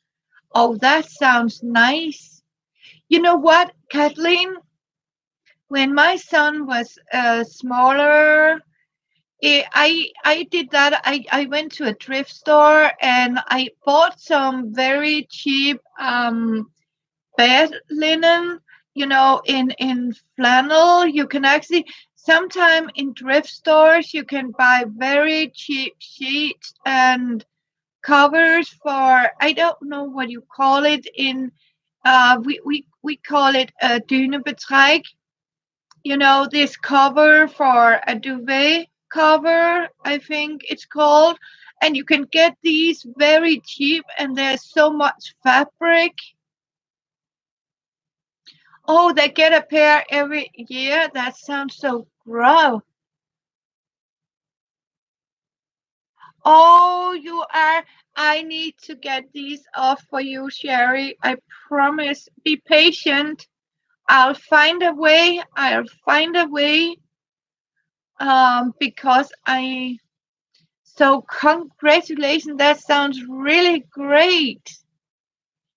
Oh, that sounds nice. You know what, Kathleen? When my son was smaller, I did that. I went to a thrift store and I bought some very cheap bed linen. In flannel. You can actually, sometime in thrift stores you can buy very cheap sheets and covers for, I don't know what you call it in, we call it a dünebetreik. This cover for a duvet cover, I think it's called. And you can get these very cheap, and there's so much fabric. Oh, they get a pair every year. That sounds so gross. Oh, you are. I need to get these off for you, Sherry. I promise. Be patient. I'll find a way. I'll find a way. Because so congratulations. That sounds really great.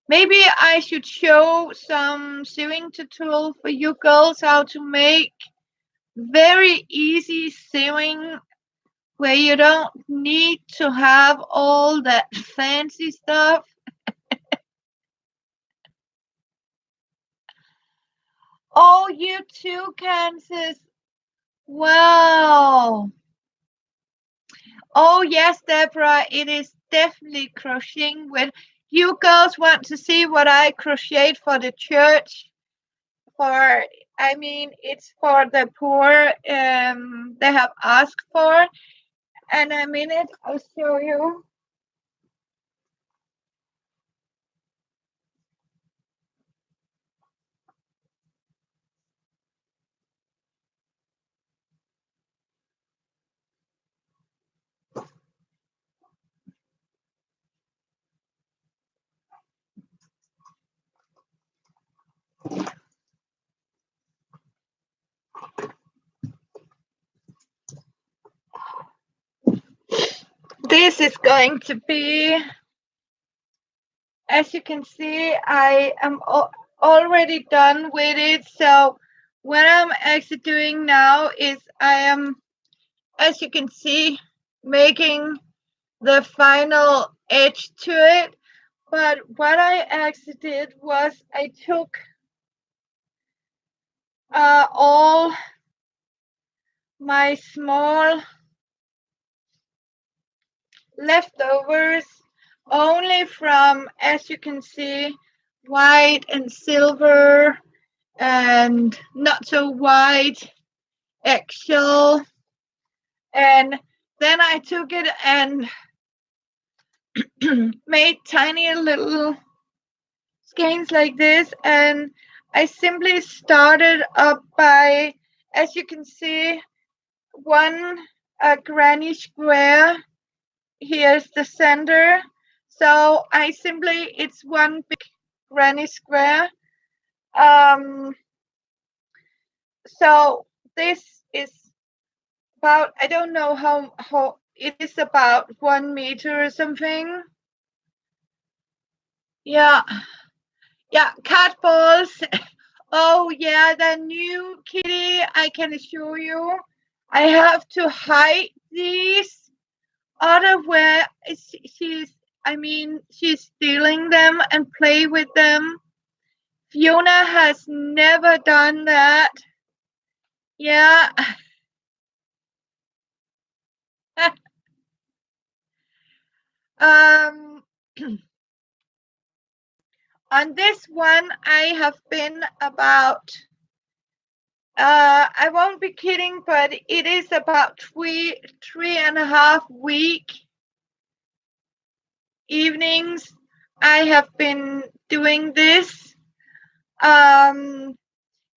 Maybe I should show some sewing tutorial for you girls how to make. very easy sewing where you don't need to have all that fancy stuff. Oh, you too, Kansas. Wow. Oh, yes, Deborah, it is definitely crocheting. When you girls want to see what I crocheted for the church, for, I mean, it's for the poor, they have asked for. And a minute, I'll show you. This is going to be, as you can see, I am already done with it. So what I'm actually doing now is I am, as you can see, making the final edge to it. But what I actually did was I took all my small leftovers only from, as you can see, white and silver and not so white eggshell. And then I took it and made tiny little skeins like this. And I simply started up by, as you can see, one granny square. Here's the center. So I simply, it's one big granny square. Um, so this is about, I don't know how it is, about 1 meter or something. Yeah, yeah, cat balls. Oh yeah, the new kitty, I can assure you. I have to hide these. Otherwise, she's, I mean, she's stealing them and play with them. Fiona has never done that. Yeah. um, on this one, I have been about, I won't be kidding, but it is about three and a half week evenings. I have been doing this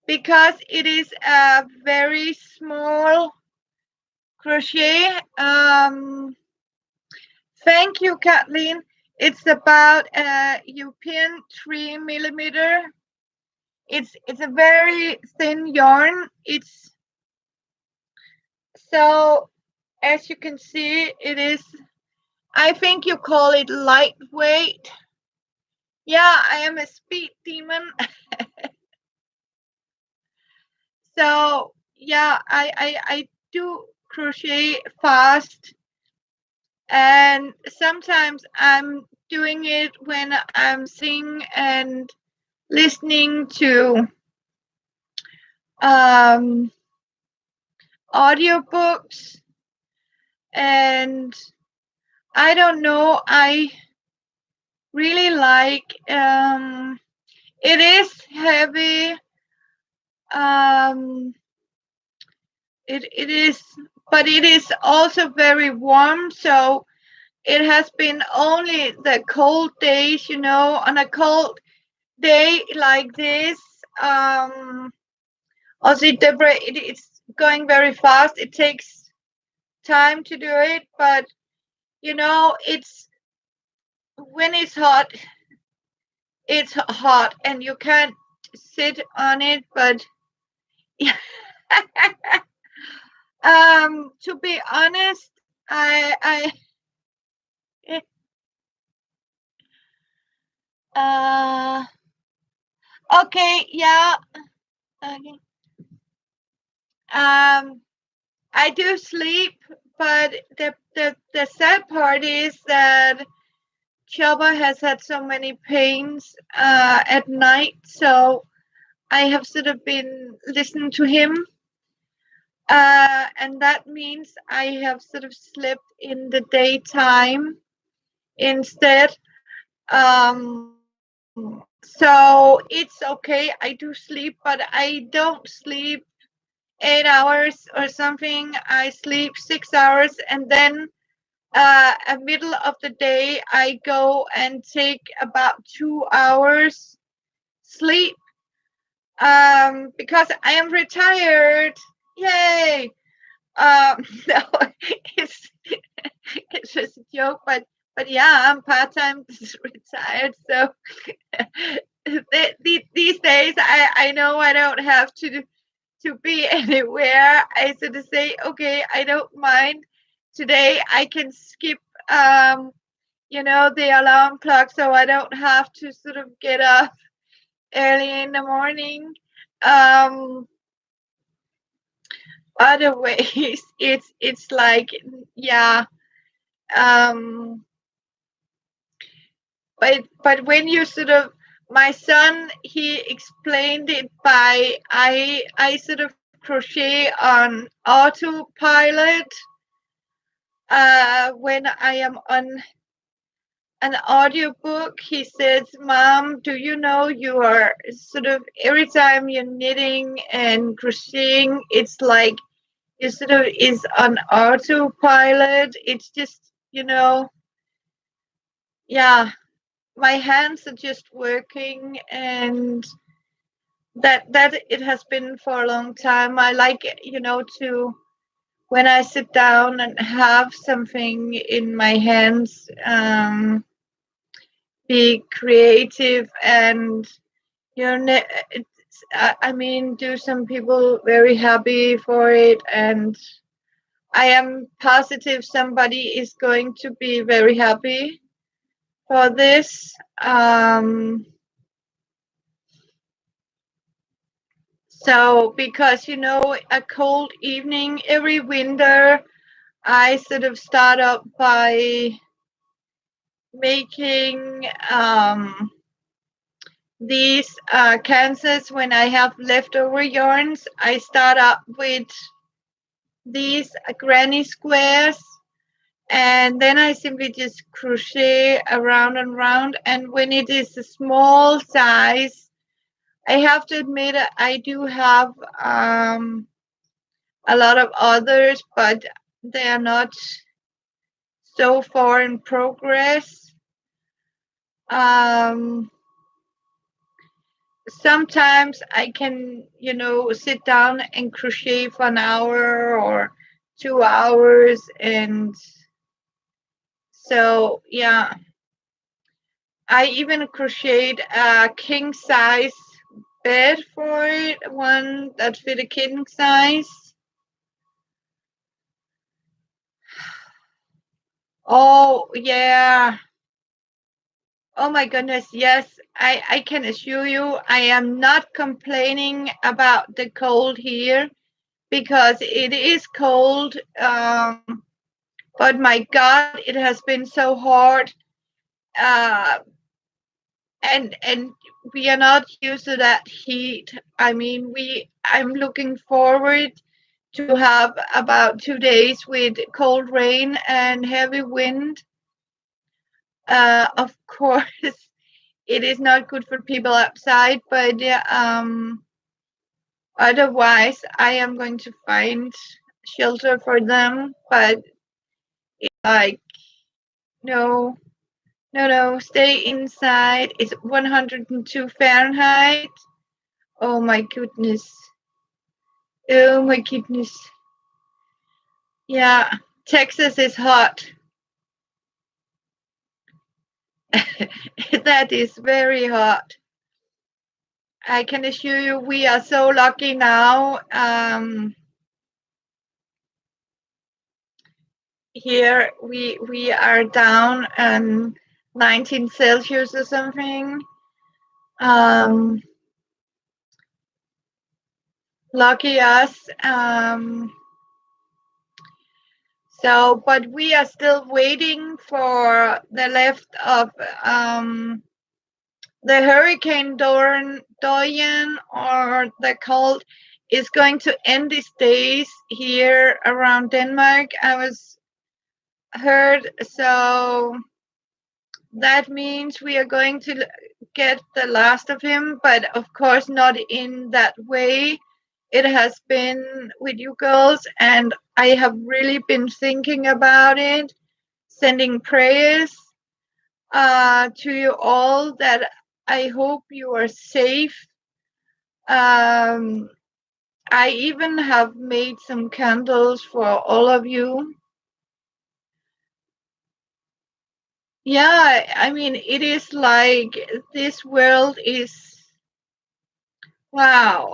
because it is a very small crochet. Thank you, Kathleen. It's about a European 3 millimeter. It's a very thin yarn. It's so, as you can see, it is, I think you call it lightweight. Yeah, I am a speed demon. So yeah, I do crochet fast, and sometimes I'm doing it when I'm singing and listening to audiobooks, and I don't know, I really like, it is heavy, it is, but it is also very warm. So it has been only the cold days, you know, on a cold day like this. Also, it's going very fast. It takes time to do it, but you know, it's, when it's hot and you can't sit on it. But to be honest, I uh okay, yeah, okay. Um, I do sleep, but the sad part is that Chubba has had so many pains at night, so I have sort of been listening to him, and that means I have sort of slept in the daytime instead. So it's okay. I do sleep, but I don't sleep 8 hours or something. I sleep 6 hours, and then at middle of the day, I go and take about 2 hours sleep. Because I am retired. Yay! No, it's it's just a joke, but yeah, I'm part-time retired, so these days I know I don't have to be anywhere. I sort of say, okay, I don't mind. Today I can skip, um, the alarm clock, so I don't have to sort of get up early in the morning. Um, Other ways, it's like, yeah. Um, but when you sort of, my son, he explained it by, I sort of crochet on autopilot when I am on an audiobook. He says, Mom, do you know you are sort of, every time you're knitting and crocheting, it's like you sort of is on autopilot. It's just, yeah, my hands are just working, and that it has been for a long time. I like, to, when I sit down and have something in my hands, be creative, and I mean, do some people very happy for it, and I am positive somebody is going to be very happy for this. So, because, a cold evening every winter, I sort of start up by making these Kansas. When I have leftover yarns, I start up with these granny squares, and then I simply just crochet around and round. And when it is a small size, I have to admit I do have a lot of others, but they are not so far in progress. Um, Sometimes I can, sit down and crochet for an hour or 2 hours. And so, yeah, I even crocheted a king size bed for it, one that fit a king size. Oh, yeah. Oh my goodness, yes. I can assure you, I am not complaining about the cold here, because it is cold. But my God, it has been so hard. Uh, and we are not used to that heat. I mean, I'm looking forward to have about 2 days with cold rain and heavy wind. Of course, it is not good for people outside, but otherwise, I am going to find shelter for them. But like, no, no, no, stay inside. It's 102 Fahrenheit. Oh my goodness. Oh my goodness. Yeah, Texas is hot. That is very hot. I can assure you, we are so lucky now. Here we are down 19 Celsius or something. Um, Lucky us. So, but we are still waiting for the left of the Hurricane Dorian, or the cold, is going to end these days here around Denmark. I was heard, so that means we are going to get the last of him, but of course not in that way it has been with you girls. And I have really been thinking about it, sending prayers to you all, that I hope you are safe. um, I even have made some candles for all of you. Yeah, I mean, it is like this world is, wow.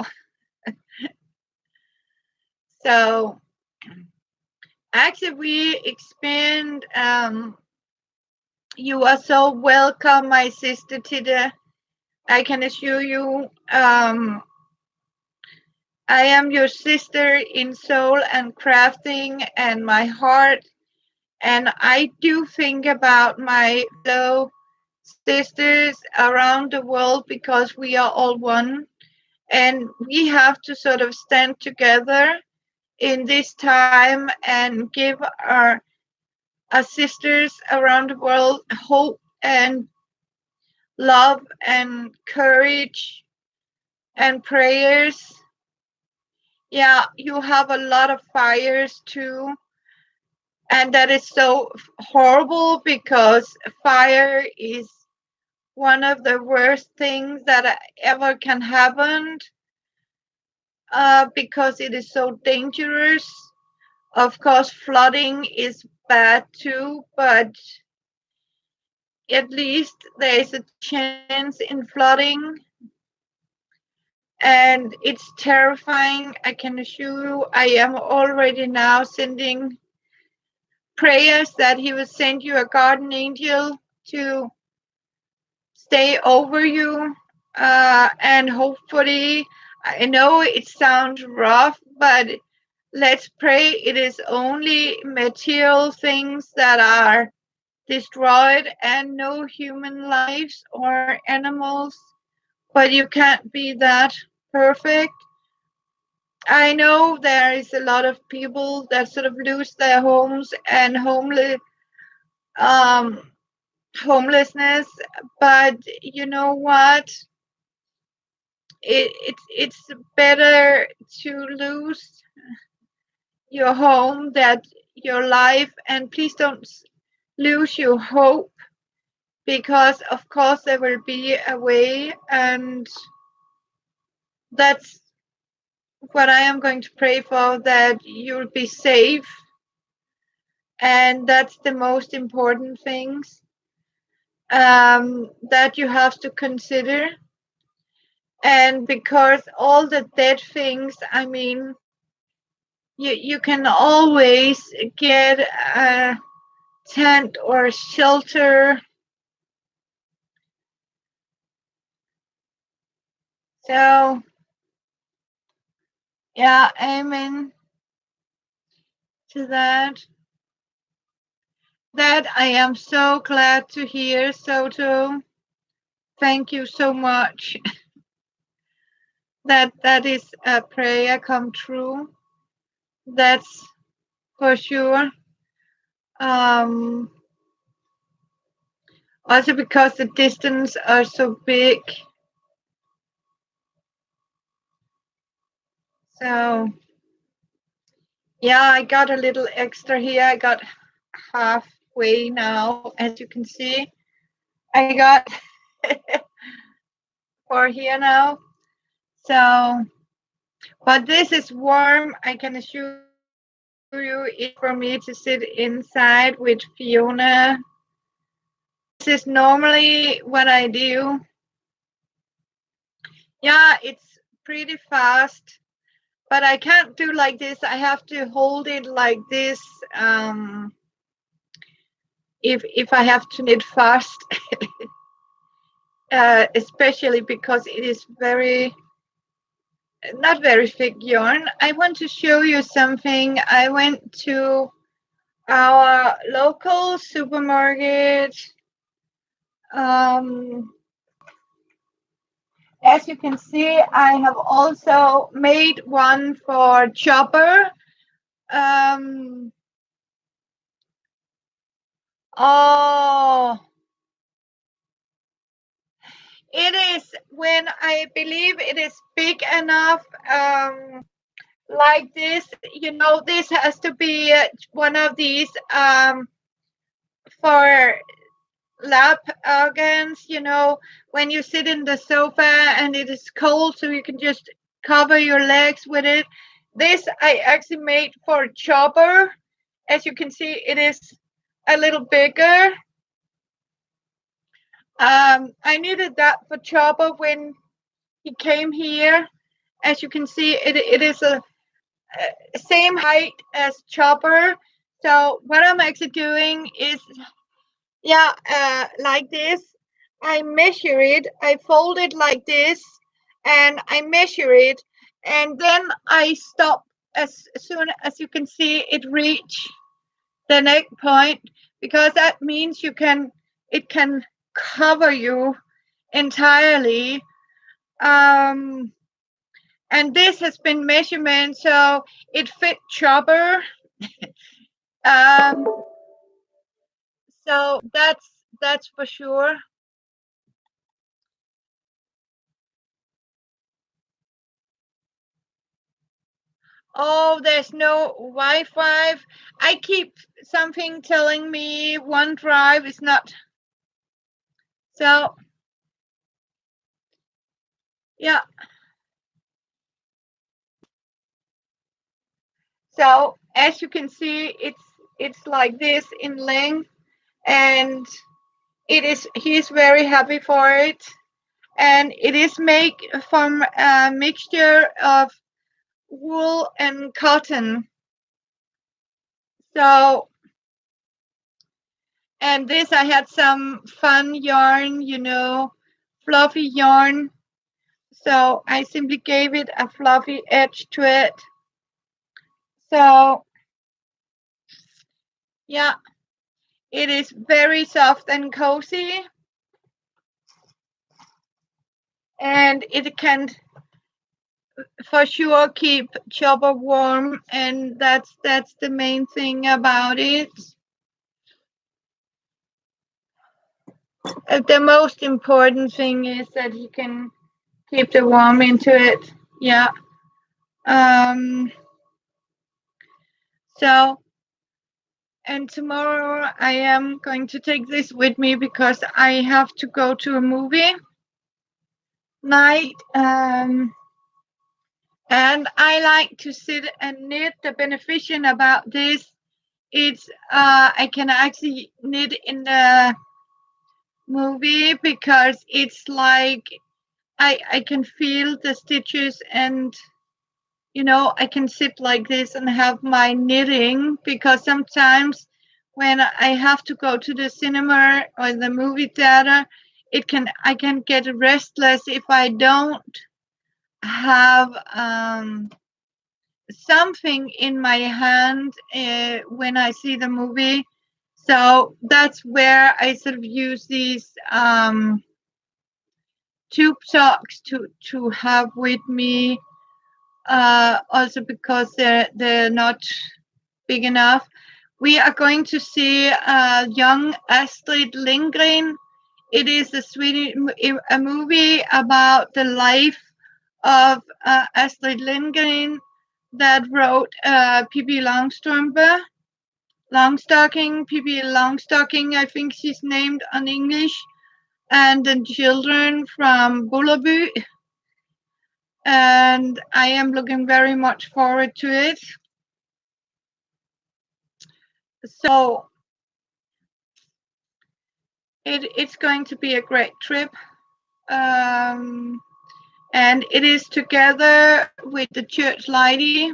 So actually, we expand. You are so welcome, my sister Tida. I can assure you, I am your sister in soul and crafting and my heart. And I do think about my fellow sisters around the world, because we are all one. And we have to sort of stand together in this time and give our sisters around the world hope and love and courage and prayers. Yeah, you have a lot of fires too. And that is so horrible, because fire is one of the worst things that ever can happen, because it is so dangerous. Of course, flooding is bad too, but at least there is a chance in flooding. And it's terrifying. I can assure you, I am already now sending prayers that he will send you a guardian angel to stay over you. And hopefully, I know it sounds rough, but let's pray it is only material things that are destroyed and no human lives or animals. But you can't be that perfect. I know there is a lot of people that sort of lose their homes and um, homelessness, but you know what? It's better to lose your home than your life, and please don't lose your hope, because of course there will be a way, and that's what I am going to pray for, that you'll be safe. And that's the most important things that you have to consider. And because all the dead things, I mean, you can always get a tent or shelter. So, yeah, amen to that. That I am so glad to hear, Soto. Thank you so much. That is a prayer come true. That's for sure. Um, Also because the distance are so big. So yeah, I got a little extra here. I got halfway now, as you can see. I got 4 here now. So, but this is warm. I can assure you, it's for me to sit inside with Fiona. This is normally what I do. Yeah, it's pretty fast, but I can't do like this. I have to hold it like this. If I have to knit fast, especially because it is very not very thick yarn. I want to show you something. I went to our local supermarket. Um, as you can see, I have also made one for chopper. Um, oh, it is when I believe it is big enough. Like this, this has to be one of these for lap organs, when you sit in the sofa and it is cold, so you can just cover your legs with it. This I actually made for chopper. As you can see, it is a little bigger. I needed that for chopper when he came here. As you can see, it is a same height as chopper. So what I'm actually doing is, like this. I measure it, I fold it like this, and I measure it, and then I stop as soon as you can see it reach the neck point, because that means it can cover you entirely. Um, and this has been measurement, so it fit chopper. Um, so that's for sure. Oh, there's no Wi-Fi. I keep something telling me OneDrive is not. So, yeah. So, as you can see, it's like this in length, and he's very happy for it. And it is made from a mixture of wool and cotton. So, and this I had some fun yarn, fluffy yarn. So I simply gave it a fluffy edge to it. So yeah, it is very soft and cozy, and it can for sure keep chopper warm, and that's the main thing about it. The most important thing is that you can keep the warm into it. Yeah. Um. So, and tomorrow I am going to take this with me because I have to go to a movie night. And I like to sit and knit. The beneficial about this is I can actually knit in the movie because it's like I can feel the stitches, and I can sit like this and have my knitting, because sometimes when I have to go to the cinema or the movie theater, I can get restless if I don't have something in my hand when I see the movie. So that's where I sort of use these tube socks to have with me. Also because they're not big enough. We are going to see young Astrid Lindgren. It is a movie about the life of Astrid Lindgren, that wrote Pippi Longstocking, Pippi Longstocking, I think she's named on English, and the children from Bullerbü. And I am looking very much forward to it. So it's going to be a great trip. Um, and it is together with the church lady.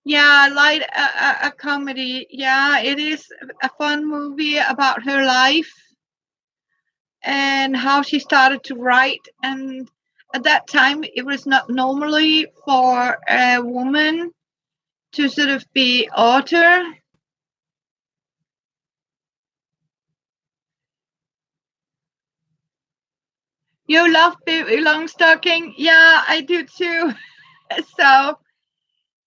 Yeah, like a comedy. Yeah, it is a fun movie about her life and how she started to write. And at that time it was not normally for a woman to sort of be author. You love Pippi Longstocking? Yeah, I do too. So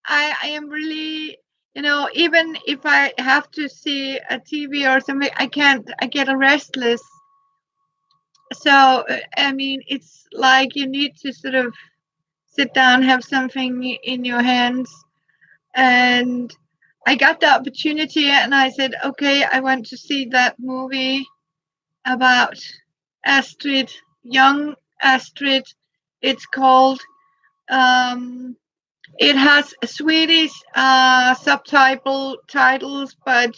I am really, even if I have to see a TV or something, I can't. I get restless. So I mean, it's like you need to sort of sit down, have something in your hands, and I got the opportunity, and I said, okay, I want to see that movie about Astrid, young Astrid. It's called. Um, it has Swedish subtitle titles, but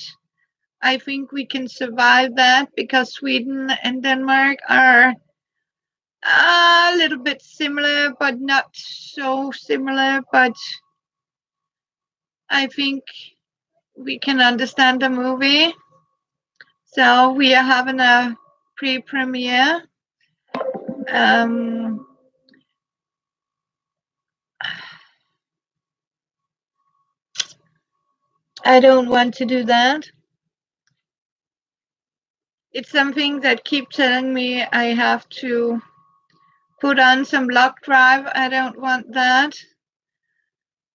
I think we can survive that because Sweden and Denmark are a little bit similar, but not so similar. But I think we can understand the movie. So we are having a pre-premiere. Um, I don't want to do that. It's something that keeps telling me I have to put on some lock drive. I don't want that.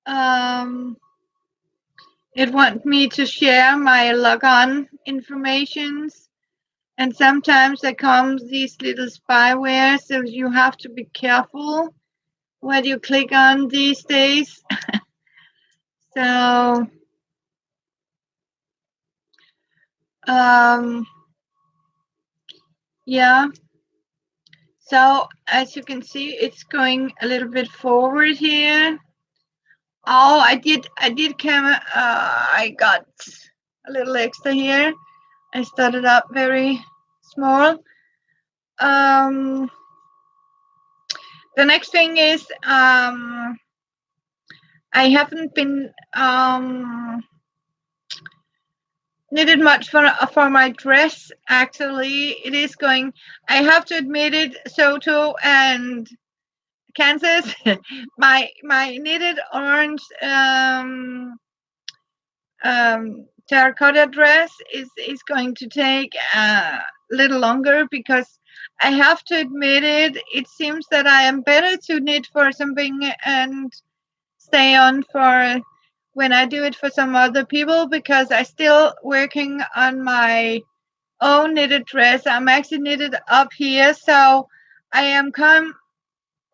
Um, it wants me to share my logon informations, and sometimes there comes these little spyware, so you have to be careful what you click on these days. So um, yeah. So as you can see, it's going a little bit forward here. Oh, I did camera. I got a little extra here. I started up very small. Um, the next thing is I haven't been knitted much for my dress. Actually, it is going. I have to admit it, Soto and Kansas. my knitted orange terracotta dress is going to take a little longer because I have to admit it. It seems that I am better to knit for something and stay on for when I do it for some other people because I still working on my own knitted dress. I'm actually knitted up here, so I am come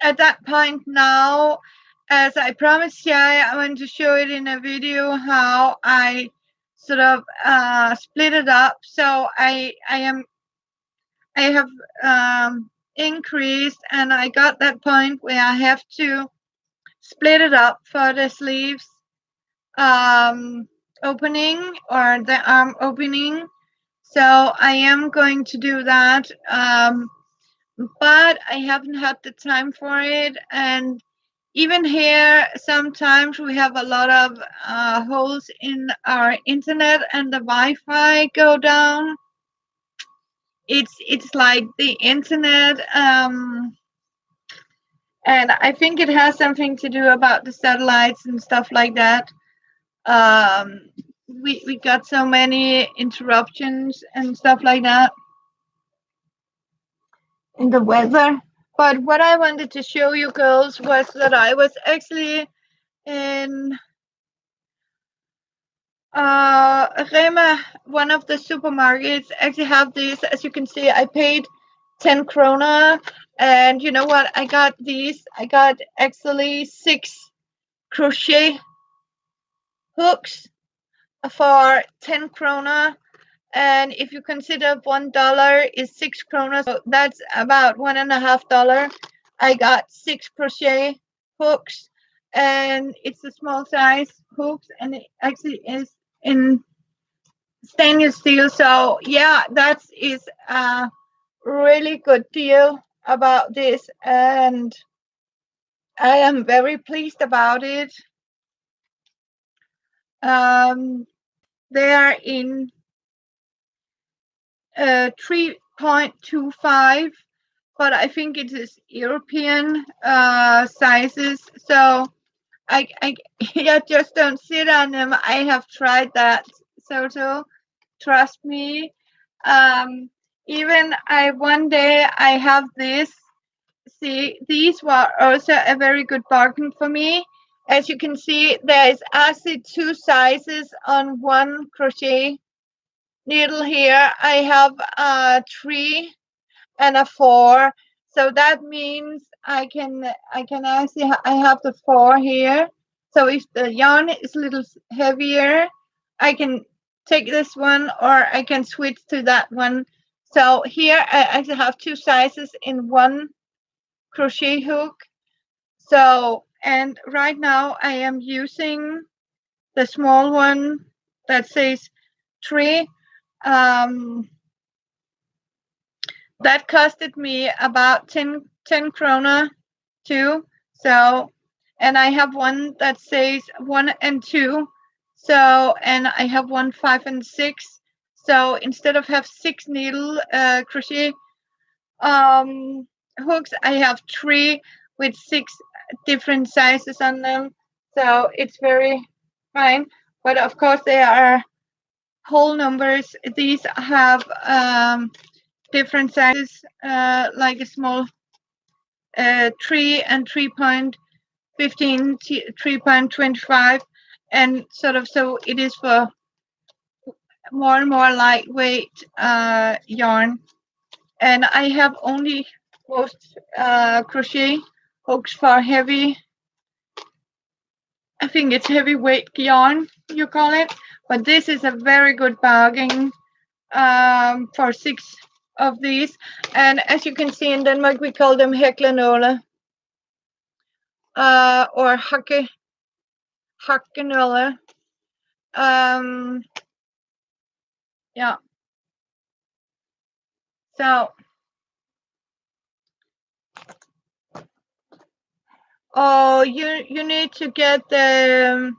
at that point now. As I promised you, I want to show it in a video how I sort of split it up. So I have increased, and I got that point where I have to split it up for the sleeves opening or the arm opening. So I am going to do that, but I haven't had the time for it. And even here, sometimes we have a lot of holes in our internet, and the Wi-Fi go down. It's like the internet, and I think it has something to do about the satellites and stuff like that. Um, we got so many interruptions and stuff like that in the weather. But what I wanted to show you girls was that I was actually in Rema, one of the supermarkets. Actually have this. As you can see, I paid 10 krona, and you know what? I got these. I got actually 6 crochet hooks for 10 krona. And if you consider $1 is 6 krona, so that's about $1.50. I got 6 crochet hooks, and it's a small size hooks, and it actually is in stainless steel. So yeah, that is a really good deal about this, and I am very pleased about it. They are in 3.25, but I think it is European sizes. So I yeah, just don't sit on them. I have tried that. So trust me. Um, even I one day I have this. See, these were also a very good bargain for me. As you can see, there is actually two sizes on one crochet needle here. I have a 3 and a 4, so that means I can actually I have the 4 here. So if the yarn is a little heavier, I can take this one or I can switch to that one. So here I actually have two sizes in one crochet hook. So, and right now I am using the small one that says 3. Um, that costed me about 10 krona too. So, and I have one that says 1 and 2. So, and I have one 5 and 6. So instead of have 6 needle crochet um, hooks, I have 3 with 6 different sizes on them. So it's very fine. But of course, they are whole numbers. These have different sizes, like a small 3 and 3.15, 3.25, and sort of, so it is for more and more lightweight yarn. And I have only most crochet hooks for heavy, I think it's heavyweight yarn, you call it. But this is a very good bargain for 6 of these. And as you can see in Denmark, we call them hæklenåle or hakkenåle. Yeah. So, oh, you need to get the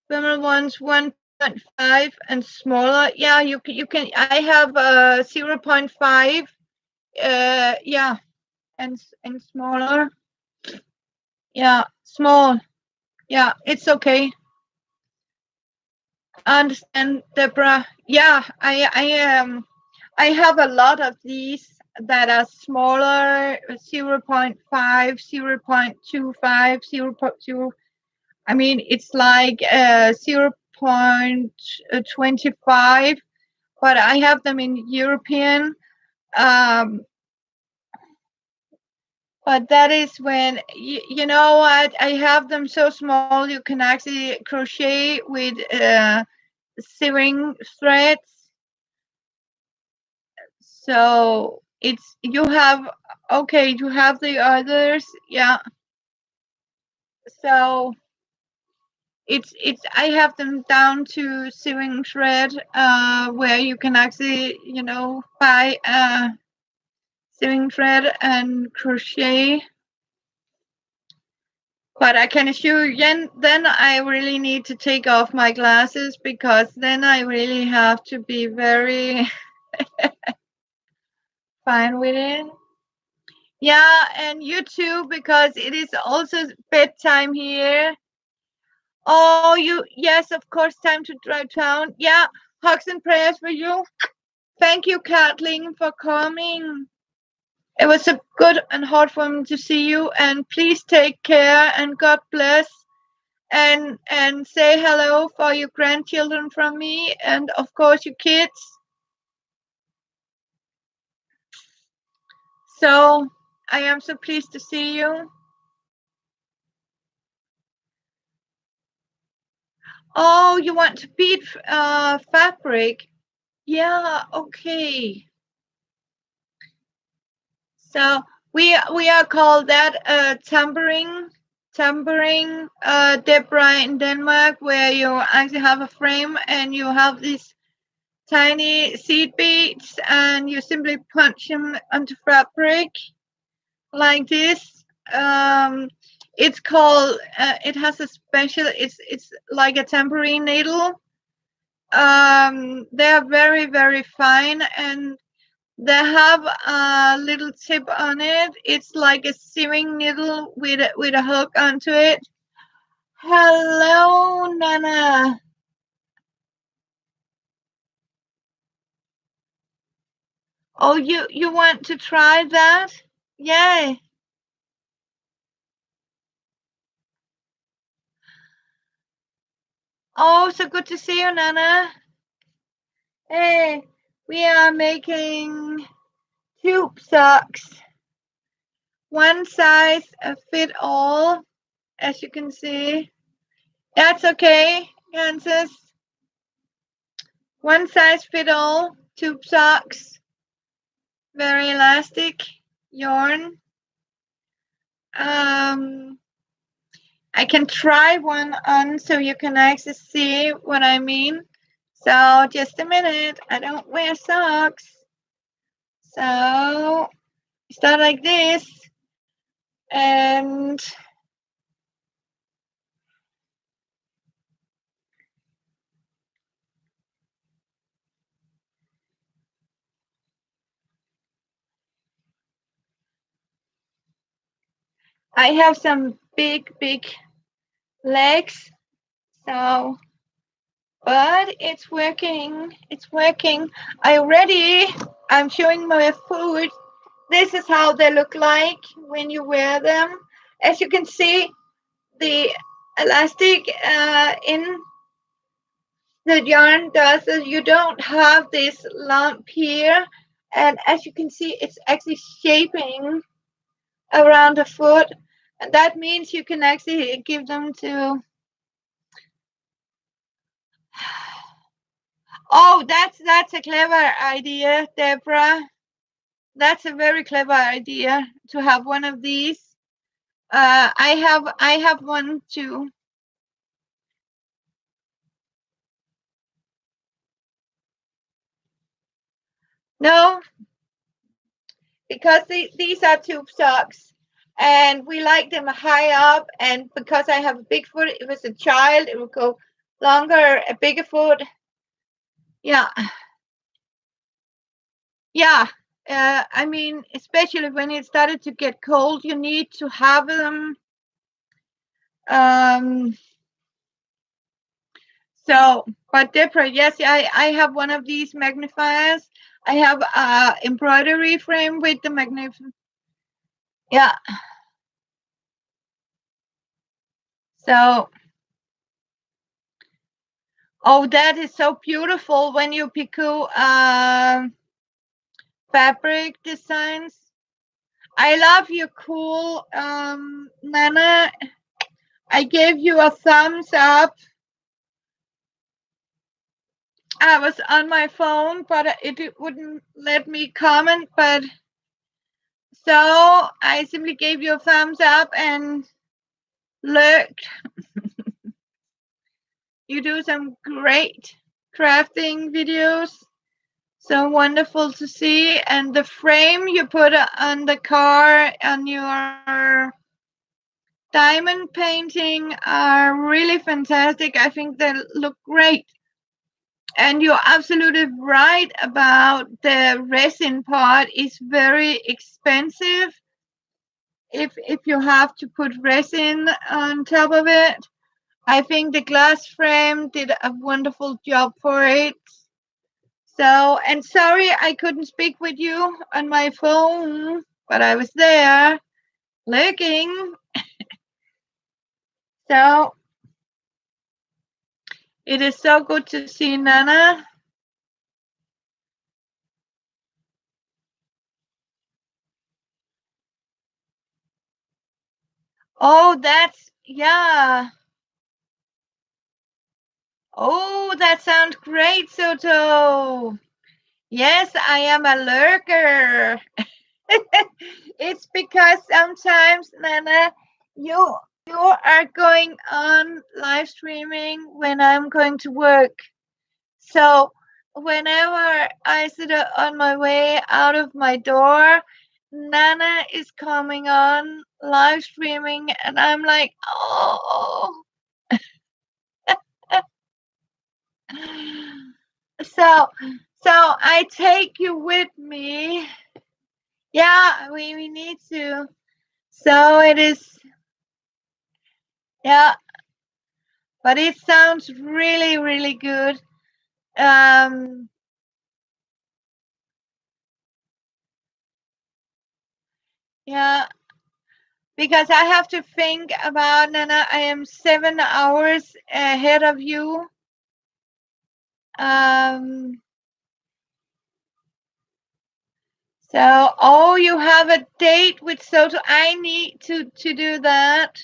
thermal ones 1.5 and smaller. Yeah, you can. I have 0.5. Yeah, and smaller. Yeah, small. Yeah, it's okay. I understand, Deborah. Yeah, I have a lot of these that are smaller, 0.5, 0.25, 0.2. I mean, it's like 0.25, but I have them in European. Um, but that is when, you know what, I have them so small you can actually crochet with sewing threads. So it's, you have, okay, you have the others. Yeah. So it's I have them down to sewing thread, where you can actually, buy sewing thread and crochet. But I can assure you, then I really need to take off my glasses, because then I really have to be very fine with it. Yeah, and you too, because it is also bedtime here. Oh, yes, of course, time to drive down. Yeah, hugs and prayers for you. Thank you, Kathleen, for coming. It was a good and heartwarming to see you, and please take care and God bless. And say hello for your grandchildren from me, and of course your kids. So I am so pleased to see you. Oh, you want to bead fabric? Yeah, okay. So we are called that tampering, Deborah, in Denmark, where you actually have a frame and you have these tiny seed beads and you simply punch them onto fabric like this. It's called. It has a special. It's like a tambourine needle. They are very, very fine, and They have a little tip on it. It's like a sewing needle with a hook onto it. Hello, Nana. Oh, you want to try that? Yay. Oh, so good to see you, Nana. Hey, we are making tube socks. One size fit all, as you can see. That's okay, Kansas. One size fit all, tube socks, very elastic yarn. Um, I can try one on so you can actually see what I mean. So just a minute, I don't wear socks. So start like this, and I have some big legs, so but it's working. It's working. I'm showing my foot. This is how they look like when you wear them. As you can see, the elastic in the yarn does is you don't have this lump here. And as you can see, it's actually shaping around the foot. And that means you can actually give them to. Oh, that's a clever idea, Deborah. That's a very clever idea to have one of these. I have one too. No, because these are tube socks, and we like them high up. And because I have a big foot, if it's a child, it will go longer. A bigger foot, yeah, yeah. I mean, especially when it started to get cold, you need to have them. Um, So, but Deborah, yes, I have one of these magnifiers. I have a embroidery frame with the magnifier. Yeah. So, oh, that is so beautiful when you pick fabric designs. I love your cool, Nana. I gave you a thumbs up. I was on my phone, but it wouldn't let me comment. But so I simply gave you a thumbs up and look. You do some great crafting videos. So wonderful to see. And the frame you put on the car on your diamond painting are really fantastic. I think they look great. And you're absolutely right about the resin part is very expensive if you have to put resin on top of it. I think the glass frame did a wonderful job for it. So, and sorry I couldn't speak with you on my phone, but I was there looking. So, it is so good to see Nana. Oh, yeah. Oh, that sounds great, Soto. Yes, I am a lurker. It's because sometimes, Nana, you are going on live streaming when I'm going to work. So whenever I sit on my way out of my door, Nana is coming on live streaming, and I'm like, oh. So, so I take you with me. Yeah, we need to. So it is, yeah, but it sounds really, really good. Um, yeah, because I have to think about Nana. I am 7 hours ahead of you. Um, so oh, you have a date with Soto. I need to do that.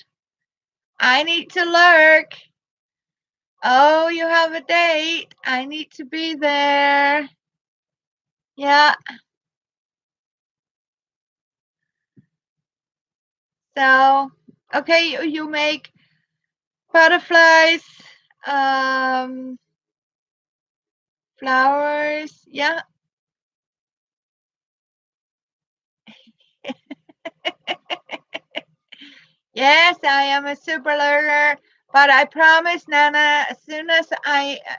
I need to lurk. Oh, you have a date. I need to be there. Yeah. So, okay, you make butterflies, um, flowers. Yeah. Yes, I am a super learner, but I promise, Nana, as soon as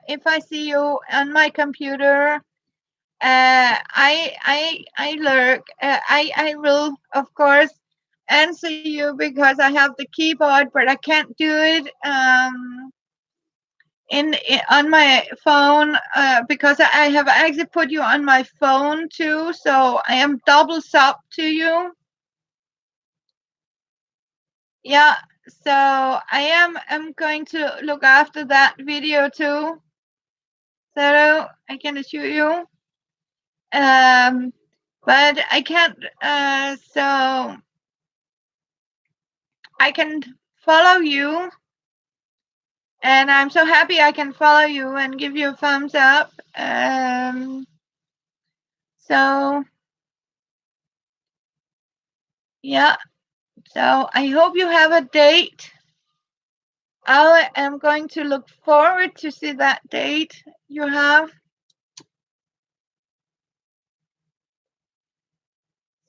if I see you on my computer, I lurk. I will, of course, answer you because I have the keyboard, but I can't do it in on my phone because I have actually put you on my phone too, so I am double sub to you. Yeah, so I'm going to look after that video too, so I can assure you. Um, but I can't. So I can follow you, and I'm so happy I can follow you and give you a thumbs up. So yeah, so I hope you have a date. I am going to look forward to see that date you have.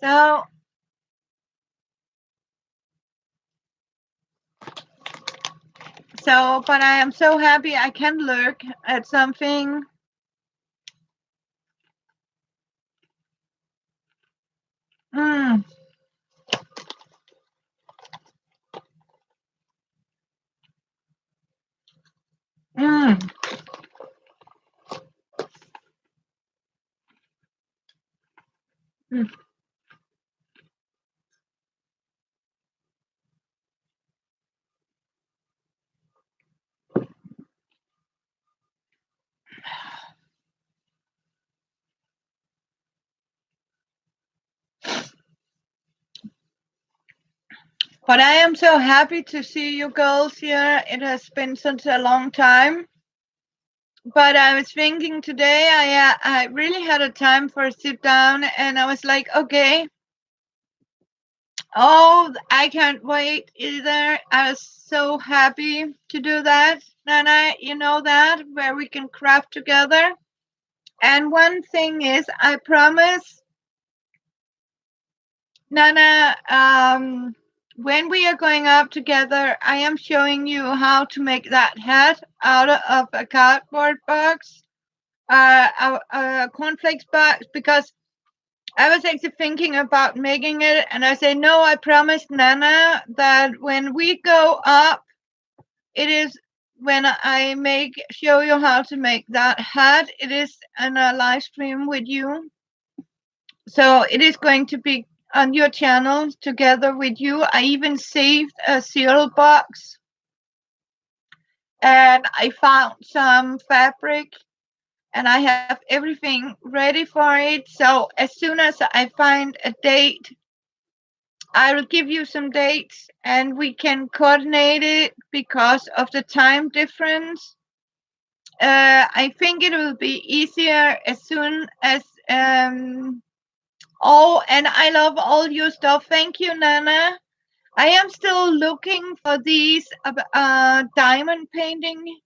So but I am so happy I can look at something. Mm, mm, mm. But I am so happy to see you girls here. It has been such a long time. But I was thinking today, I really had a time for a sit down, and I was like, okay, oh, I can't wait either. I was so happy to do that, Nana. You know that where we can craft together. And one thing is, I promise, Nana, when we are going up together, I am showing you how to make that hat out of a cardboard box, a cornflakes box, because I was actually thinking about making it, and I say, no, I promised Nana that when we go up, it is when I show you how to make that hat. It is in a live stream with you. So it is going to be on your channel together with you. I even saved a cereal box and I found some fabric and I have everything ready for it. So as soon as I find a date, I will give you some dates and we can coordinate it because of the time difference. I think it will be easier as soon as oh, and I love all your stuff. Thank you, Nana. I am still looking for these diamond painting,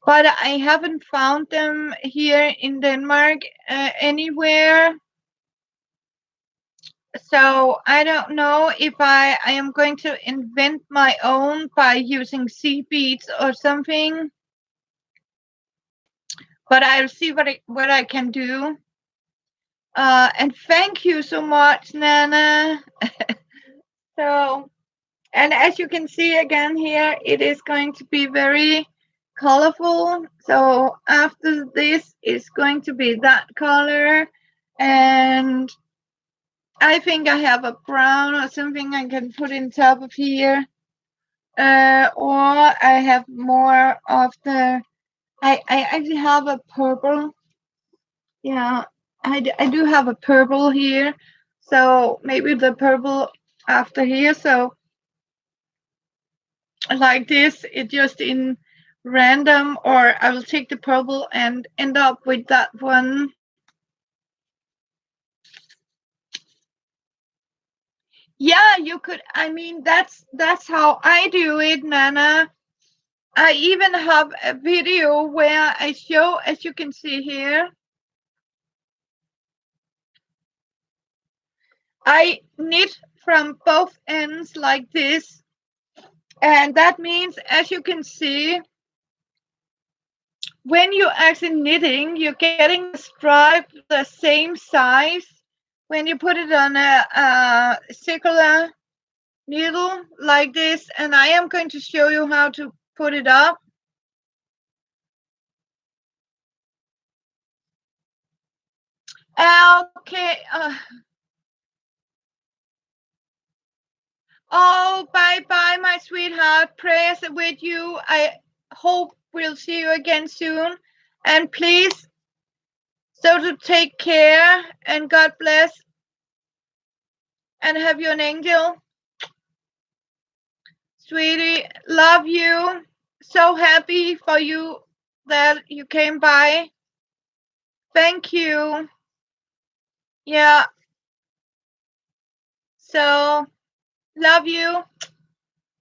but I haven't found them here in Denmark anywhere. So I don't know if I am going to invent my own by using sea beads or something. but I'll see what I can do. And thank you so much, Nana. So, and as you can see again here, it is going to be very colorful. So after this is going to be that color, and I think I have a brown or something I can put in top of here. Or I have more of the. I actually have a purple. Yeah, I do have a purple here. So maybe the purple after here. So like this, it just in random, or I will take the purple and end up with that one. Yeah, you could. I mean, that's how I do it, Nana. I even have a video where I show, as you can see here, I knit from both ends like this. And that means, as you can see, when you're actually knitting, you're getting the stripe the same size when you put it on a circular needle like this. And I am going to show you how to put it up. Okay. Oh, bye bye, my sweetheart. Prayers with you. I hope we'll see you again soon. And please, so to take care and God bless and have you an angel. Sweetie, love you. So happy for you that you came by. Thank you. Yeah. So, love you.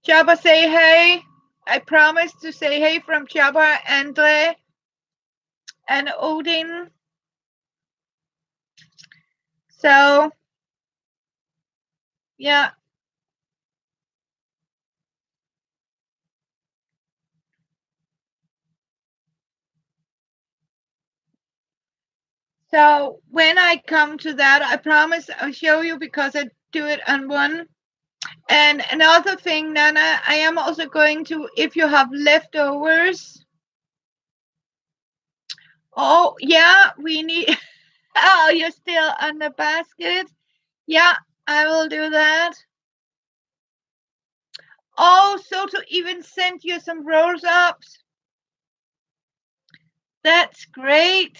Chaba, say hey. I promise to say hey from Chaba, Andre, and Odin. So, yeah. So, when I come to that, I promise I'll show you because I do it on one. And another thing, Nana, I am also going to, if you have leftovers. Oh, yeah, we need. Oh, you're still on the basket? Yeah, I will do that. Oh, so to even send you some rolls ups. That's great.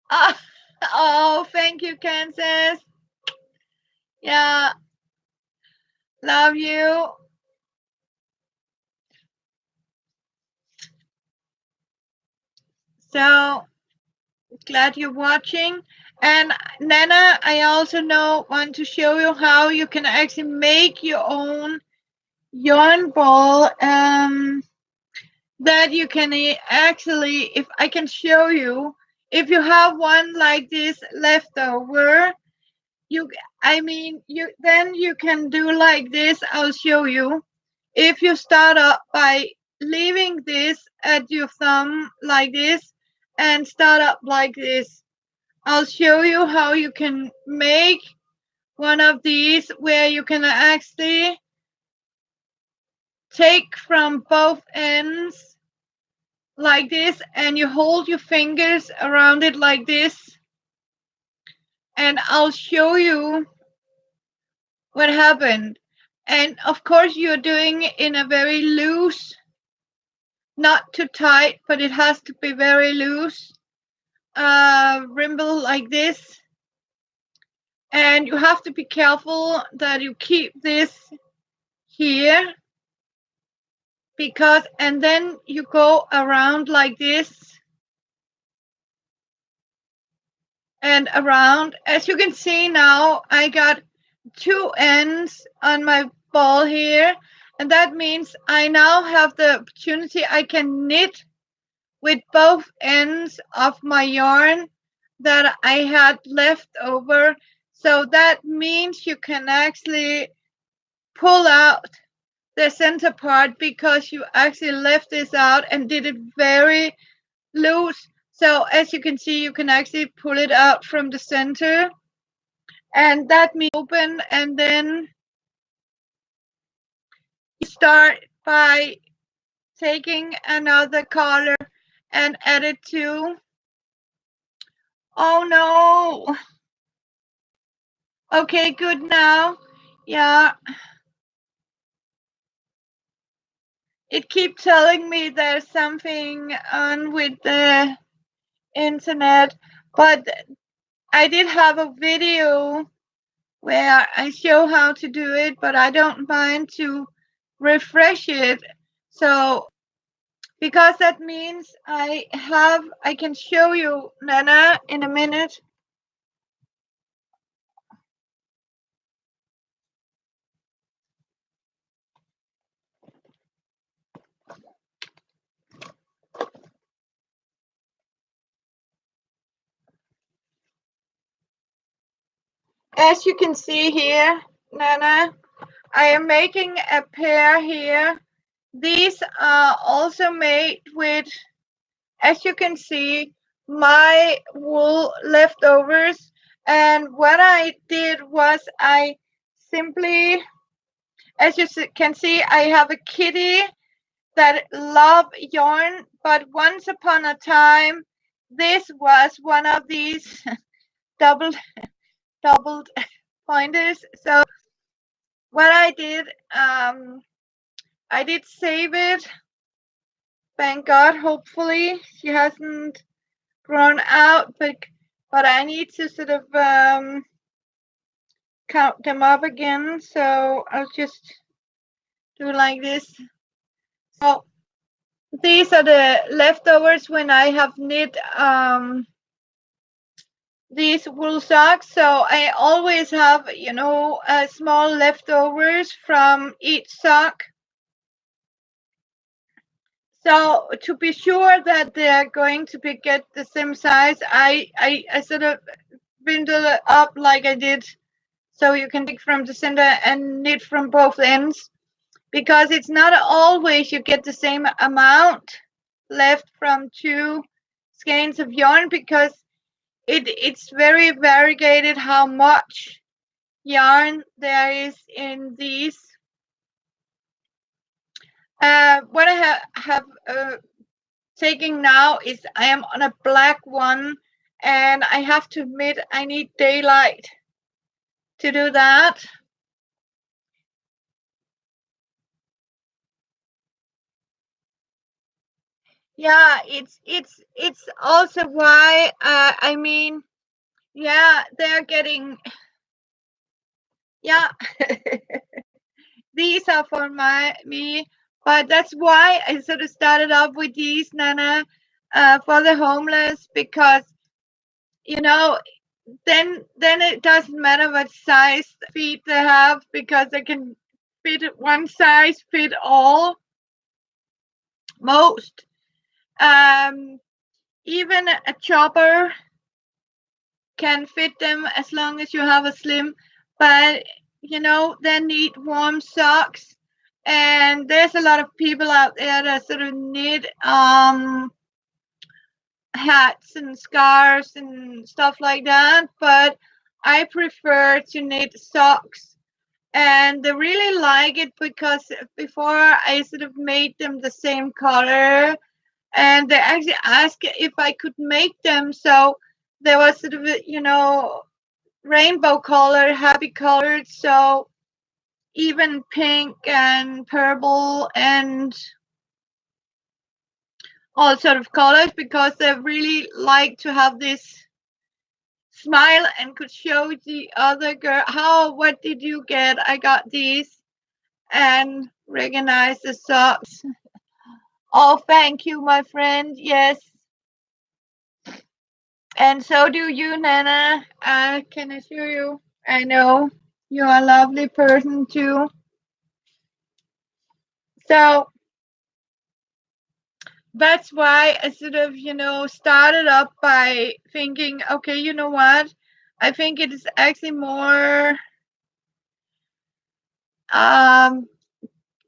Oh, oh, thank you, Kansas. Yeah, love you. So glad you're watching. And Nana, I also want to show you how you can actually make your own yarn ball. That you can actually, if I can show you, if you have one like this left over, you, I mean, you can do like this. I'll show you. If you start up by leaving this at your thumb like this and start up like this, I'll show you how you can make one of these where you can actually take from both ends like this, and you hold your fingers around it like this, and I'll show you what happened. And of course you're doing it in a very loose, not too tight, but it has to be very loose rimble like this. And you have to be careful that you keep this here, because, and then you go around like this and around. As you can see now, I got two ends on my ball here, and that means I now have the opportunity, I can knit with both ends of my yarn that I had left over. So that means you can actually pull out the center part because you actually left this out and did it very loose. So as you can see, you can actually pull it out from the center, and that means open, and then you start by taking another color and add it to. Oh no. Okay, good now. Yeah. It keeps telling me there's something on with the internet, but I did have a video where I show how to do it, but I don't mind to refresh it. So because that means I can show you, Nana, in a minute. As you can see here, Nana, I am making a pair here. These are also made with, as you can see, my wool leftovers. And what I did was I simply, as you can see, I have a kitty that love yarn, but once upon a time, this was one of these doubled pointers. So what I did save it. Thank God. Hopefully, she hasn't grown out, but I need to sort of count them up again. So I'll just do like this. So these are the leftovers when I have knit these wool socks. So I always have, small leftovers from each sock. So to be sure that they're going to get the same size, I sort of bindle it up like I did, so you can take from the center and knit from both ends, because it's not always you get the same amount left from two skeins of yarn, because it's very variegated how much yarn there is in these. What I have taking now is I am on a black one, and I have to admit I need daylight to do that. Yeah, it's also why I mean, yeah, they're getting, yeah. These are for me, but that's why I sort of started off with these, Nana, for the homeless, because then it doesn't matter what size feet they have, because they can fit one size fit all, most. Even a chopper can fit them as long as you have a slim, but they need warm socks. And there's a lot of people out there that sort of need hats and scarves and stuff like that, but I prefer to knit socks. And they really like it because before I sort of made them the same color, and they actually asked if I could make them so there was sort of rainbow color, happy colored, so even pink and purple and all sort of colors, because they really like to have this smile and could show the other girl, what did you get? I got these, and recognize the socks. Oh, thank you, my friend. Yes. And so do you, Nana. I can assure you, I know you're a lovely person too. So that's why I sort of, started up by thinking, okay, you know what? I think it is actually more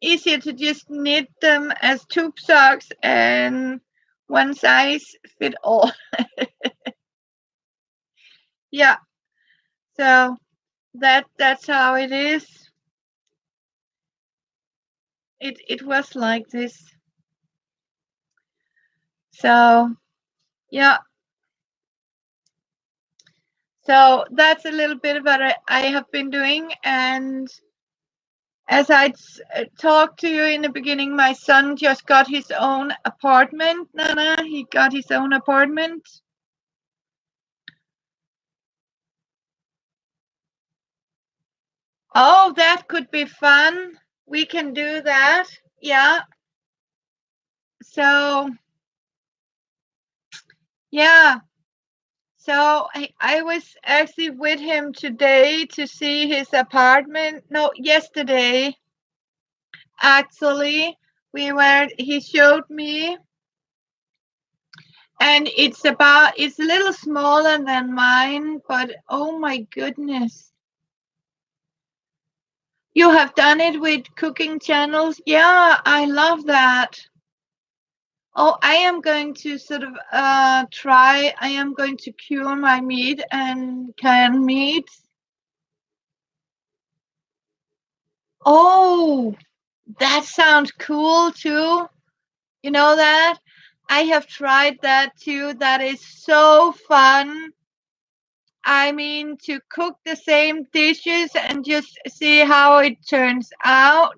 easier to just knit them as tube socks and one size fit all. Yeah, so that's how it is. It was like this. So yeah, so that's a little bit of what I have been doing. And as I talked to you in the beginning, my son just got his own apartment. Nana, he got his own apartment. Oh, that could be fun. We can do that. Yeah. So, yeah. So I was actually with him today to see his apartment. No, yesterday, actually. He showed me, and it's a little smaller than mine, but oh my goodness. You have done it with cooking channels? Yeah, I love that. Oh, I am going to sort of try. I am going to cure my meat and canned meat. Oh, that sounds cool too. You know that? I have tried that too. That is so fun. I mean, to cook the same dishes and just see how it turns out.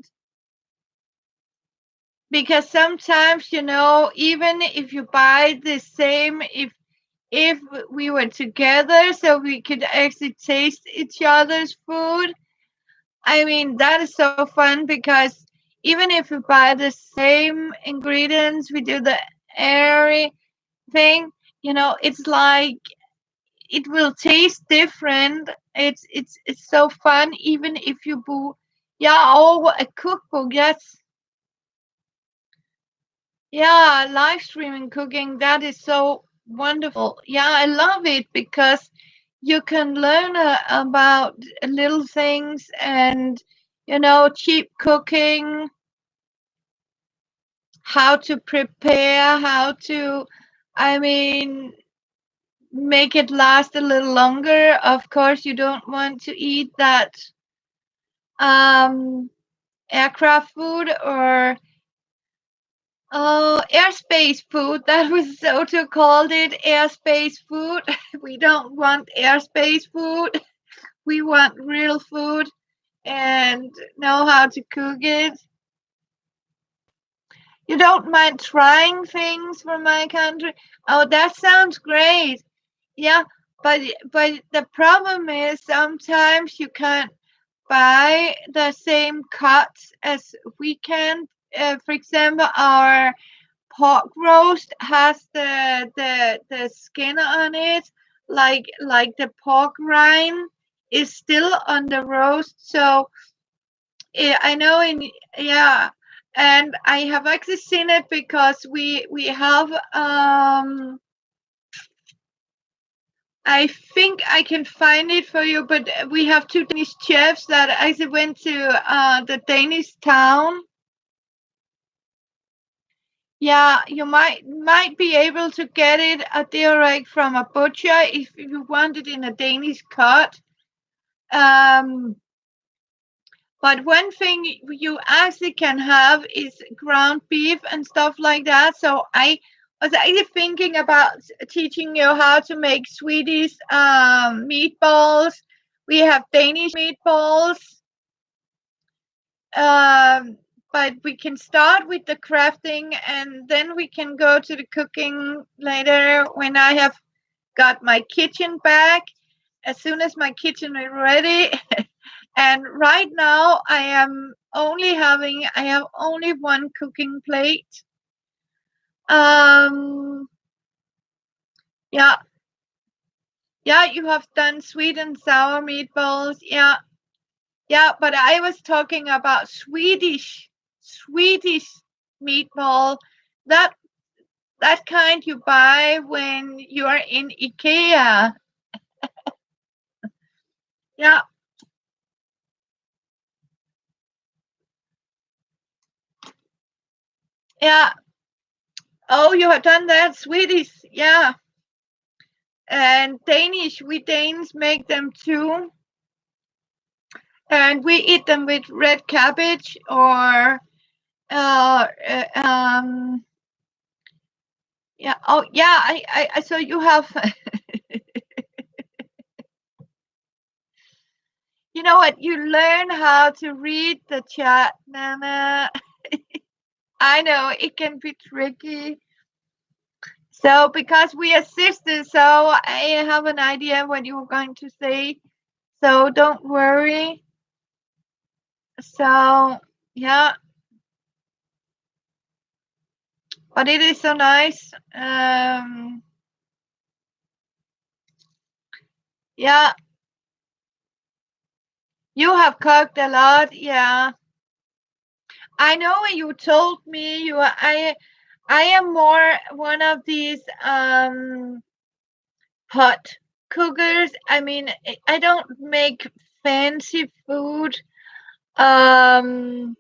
Because sometimes, even if you buy the same, if we were together so we could actually taste each other's food, I mean, that is so fun because even if we buy the same ingredients, we do the everything, it's like it will taste different. It's so fun even if you yeah, oh, a cookbook, yes. Yeah, live streaming cooking, that is so wonderful. Yeah, I love it because you can learn about little things and, cheap cooking, how to prepare, I mean, make it last a little longer. Of course, you don't want to eat that um, aircraft food or airspace food. That was Soto called it airspace food. We don't want airspace food. We want real food and know how to cook it. You don't mind trying things from my country? Oh, that sounds great. Yeah, but the problem is sometimes you can't buy the same cuts as we can. For example, our pork roast has the skin on it, like the pork rind is still on the roast. So I know yeah, and I have actually seen it because we have I think I can find it for you, but we have two Danish chefs that actually went to the Danish town. Yeah, you might be able to get it direct from a butcher if you want it in a Danish cut. Um, but one thing you actually can have is ground beef and stuff like that. So I was actually thinking about teaching you how to make Swedish meatballs. We have Danish meatballs. Um, but we can start with the crafting and then we can go to the cooking later when I have got my kitchen back. As soon as my kitchen is ready. And right now I have only one cooking plate. Um, yeah, yeah, you have done sweet and sour meatballs. Yeah, yeah, but I was talking about Swedish meatball. That that kind you buy when you are in IKEA. Yeah, Yeah. Oh, you have done that, Swedish. Yeah. And Danish, we Danes make them too. And we eat them with red cabbage or uh, uh um yeah. Oh yeah, I so you have you know what? You learn how to read the chat, Nana. I know it can be tricky. So because we are sisters, so I have an idea what you were going to say. So don't worry. So yeah, but it is so nice. Yeah, you have cooked a lot. Yeah, I know when you told me you are, I am more one of these pot cookers. I mean, I don't make fancy food. Um,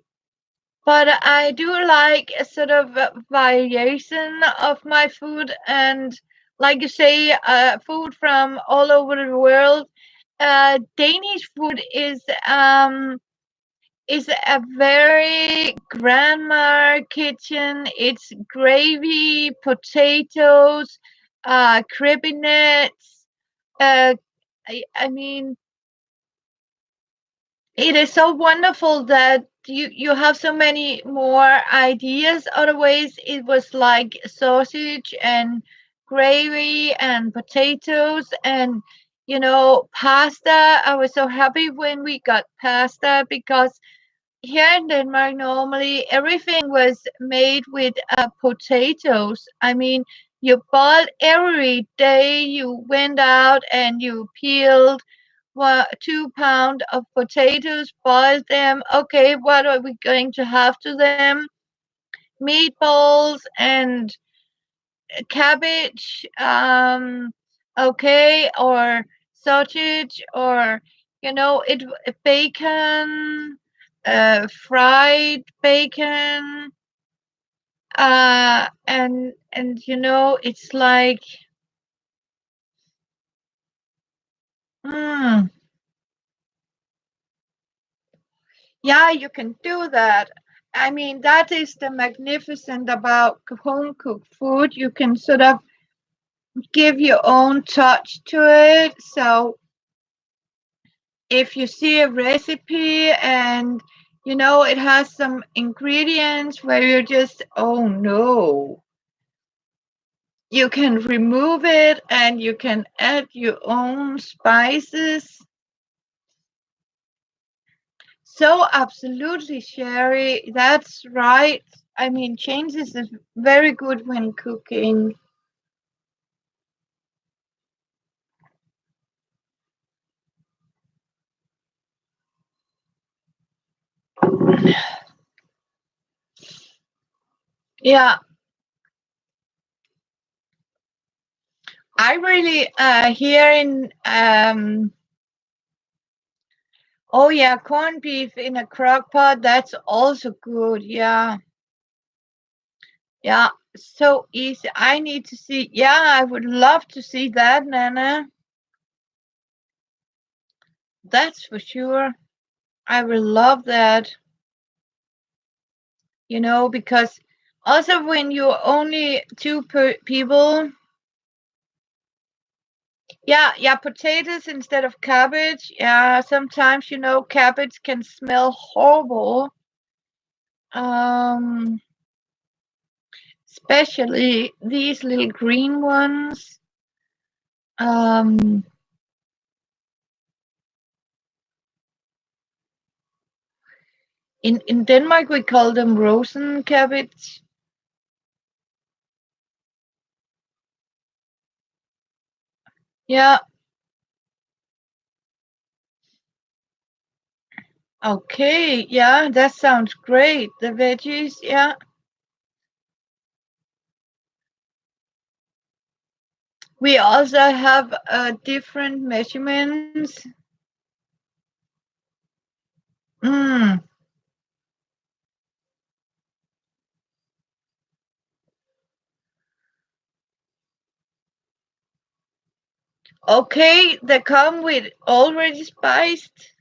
but I do like a sort of variation of my food, and like you say, food from all over the world. Danish food is a very grandma kitchen. It's gravy, potatoes, cribbinets. I mean, it is so wonderful that you have so many more ideas. Otherwise, it was like sausage and gravy and potatoes and pasta. I was so happy when we got pasta because here in Denmark, normally everything was made with potatoes. I mean, you bought every day, you went out and you peeled 2 pounds of potatoes, boiled them. Okay, what are we going to have to them? Meatballs and cabbage, okay, or sausage, or it bacon, fried bacon, and it's like, mm, yeah, you can do that. I mean, that is the magnificent about home cooked food. You can sort of give your own touch to it. So if you see a recipe and it has some ingredients where you're just, oh no, you can remove it and you can add your own spices. So absolutely, Sherry, that's right. I mean, changes is very good when cooking. Yeah, I really here in oh yeah, corned beef in a crock pot, that's also good. Yeah. Yeah, so easy. I need to see. Yeah, I would love to see that, Nana. That's for sure. I will love that, because also when you're only two people, yeah, yeah, potatoes instead of cabbage. Yeah, sometimes, cabbage can smell horrible. Um, Especially these little green ones. Um, in Denmark we call them rosen cabbage. Yeah. Okay, yeah, that sounds great. The veggies, yeah. We also have different measurements. Mm, Okay, they come with already spiced.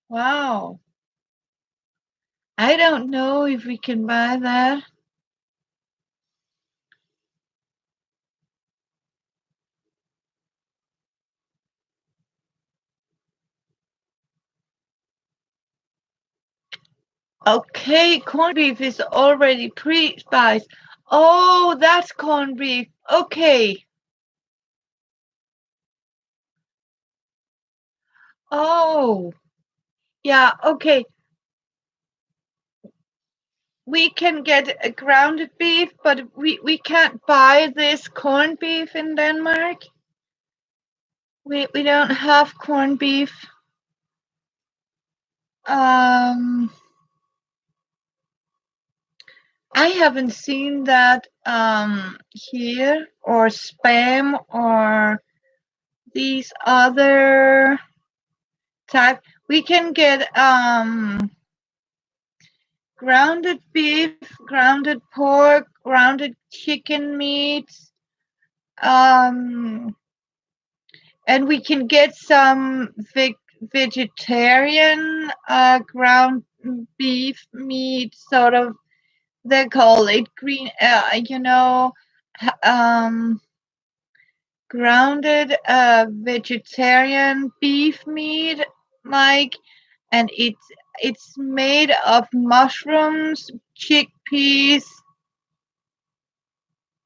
Wow. I don't know if we can buy that. Okay, corned beef is already pre-spiced. Oh, that's corned beef. Okay. Oh, yeah, okay. We can get a grounded beef, but we can't buy this corned beef in Denmark. We don't have corned beef. Um, I haven't seen that here, or Spam, or these other type. We can get grounded beef, grounded pork, grounded chicken meats, um, and we can get some vegetarian ground beef meat, sort of. They call it green, grounded vegetarian beef meat, like, and it's made of mushrooms, chickpeas.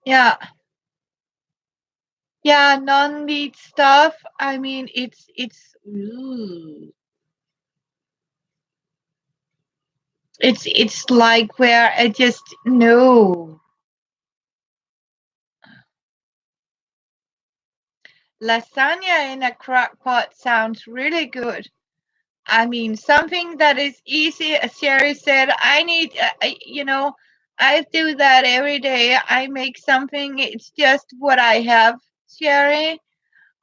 Yeah, yeah, non-meat stuff. I mean, it's like where I just know. Lasagna in a crock pot sounds really good. I mean, something that is easy, as Sherry said. I do that every day. I make something, it's just what I have, Sherry.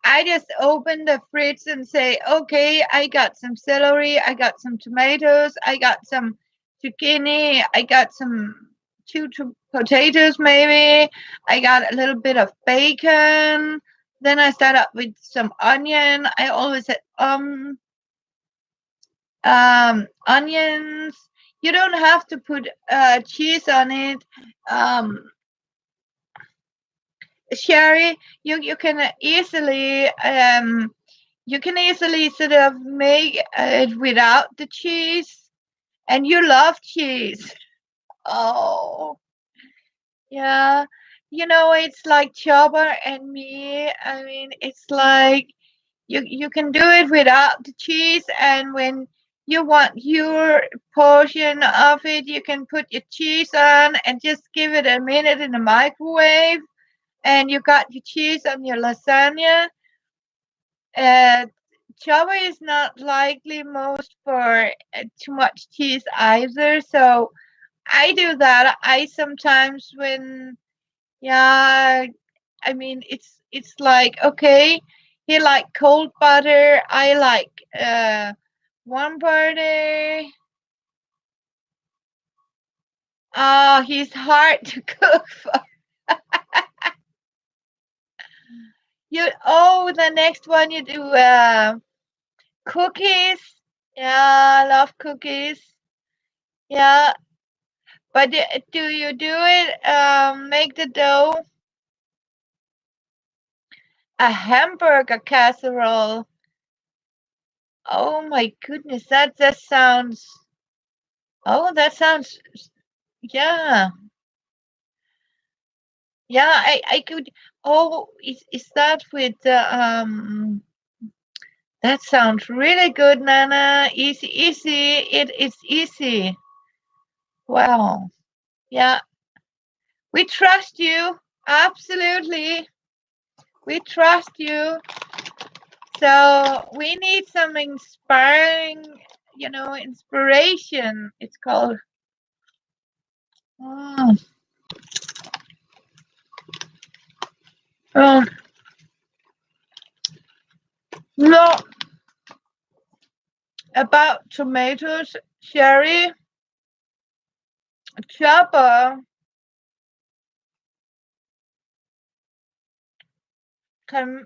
I just open the fridge and say, okay, I got some celery, I got some tomatoes, I got some zucchini, I got some two potatoes, maybe. I got a little bit of bacon. Then I start up with some onion. I always said, onions. You don't have to put cheese on it. Um, Sherry, you can easily sort of make it without the cheese, and you love cheese. Oh, yeah. It's like Chopper and me. I mean, it's like you can do it without the cheese, and when you want your portion of it, you can put your cheese on and just give it a minute in the microwave, and you got your cheese on your lasagna. uh, Java is not likely most for too much cheese either, so I do that. I sometimes, when, yeah, I mean, it's like, okay, he like cold butter, I like warm butter. Oh, he's hard to cook for. The next one you do cookies. Yeah, I love cookies. Yeah, but do you do it? Make the dough a hamburger casserole. Oh my goodness, that just sounds. Oh, that sounds. Yeah, yeah. I could. Oh, is that with the? That sounds really good, Nana. Easy, easy. It is easy. Wow. Yeah, we trust you. Absolutely, we trust you. So we need some inspiring, inspiration. It's called. Oh, um, no, about tomatoes, cherry, chopper. Can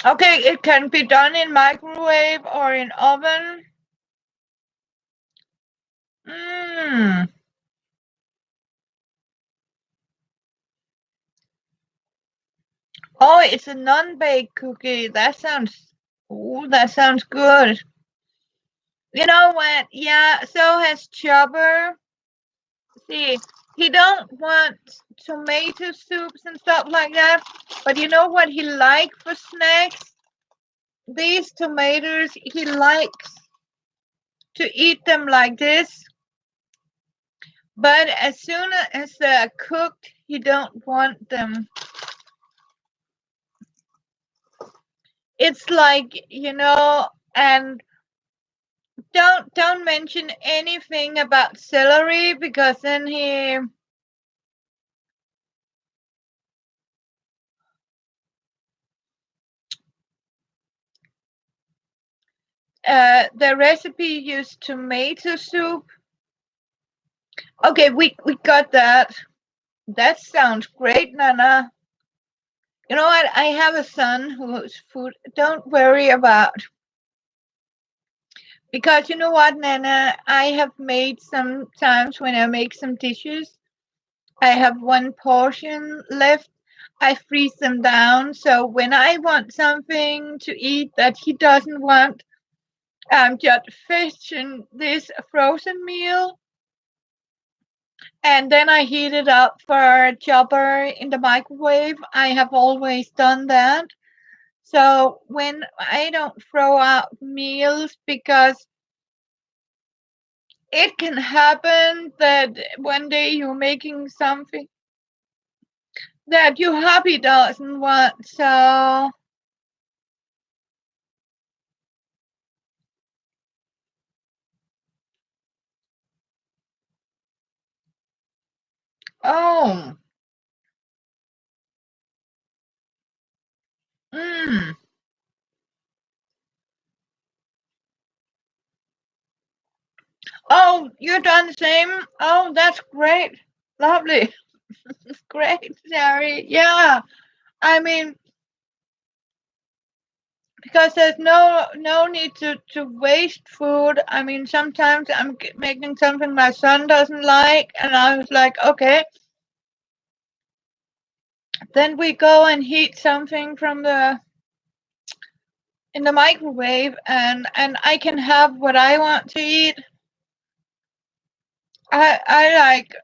okay, it can be done in microwave or in oven. Mm. Oh, it's a non-baked cookie. That sounds good. You know what? Yeah, so has Chopper. See, he don't want tomato soups and stuff like that. But you know what he like for snacks? These tomatoes, he likes to eat them like this. But as soon as they're cooked, he don't want them. It's like, and don't mention anything about celery because then the recipe used tomato soup. Okay, we got that. That sounds great, Nana. You know what? I have a son whose food don't worry about. Because you know what, Nana? I have made sometimes when I make some dishes, I have one portion left. I freeze them down. So when I want something to eat that he doesn't want, I'm just fetching this frozen meal and then I heat it up for a chopper in the microwave. I have always done that. So when I don't throw out meals, because it can happen that one day you're making something that your hubby doesn't want. So, oh, mm, oh, you're done the same. Oh, that's great, lovely, great, Sherry. Yeah, I mean, because there's no need to waste food. I mean, sometimes I'm making something my son doesn't like, and I was like, okay, then we go and heat something from the in the microwave, and I can have what I want to eat. I like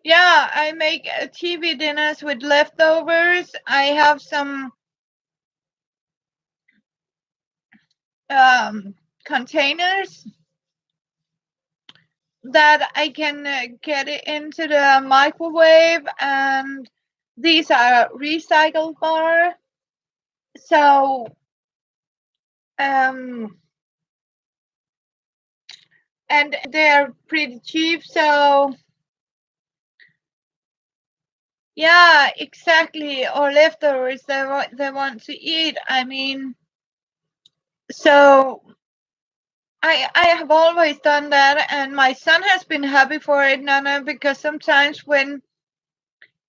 yeah, I make TV dinners with leftovers. I have some containers that I can get it into the microwave, and these are recyclable. So um, and they're pretty cheap. So yeah, exactly. Or leftovers they want to eat. I mean, so I have always done that, and my son has been happy for it, Nana, because sometimes when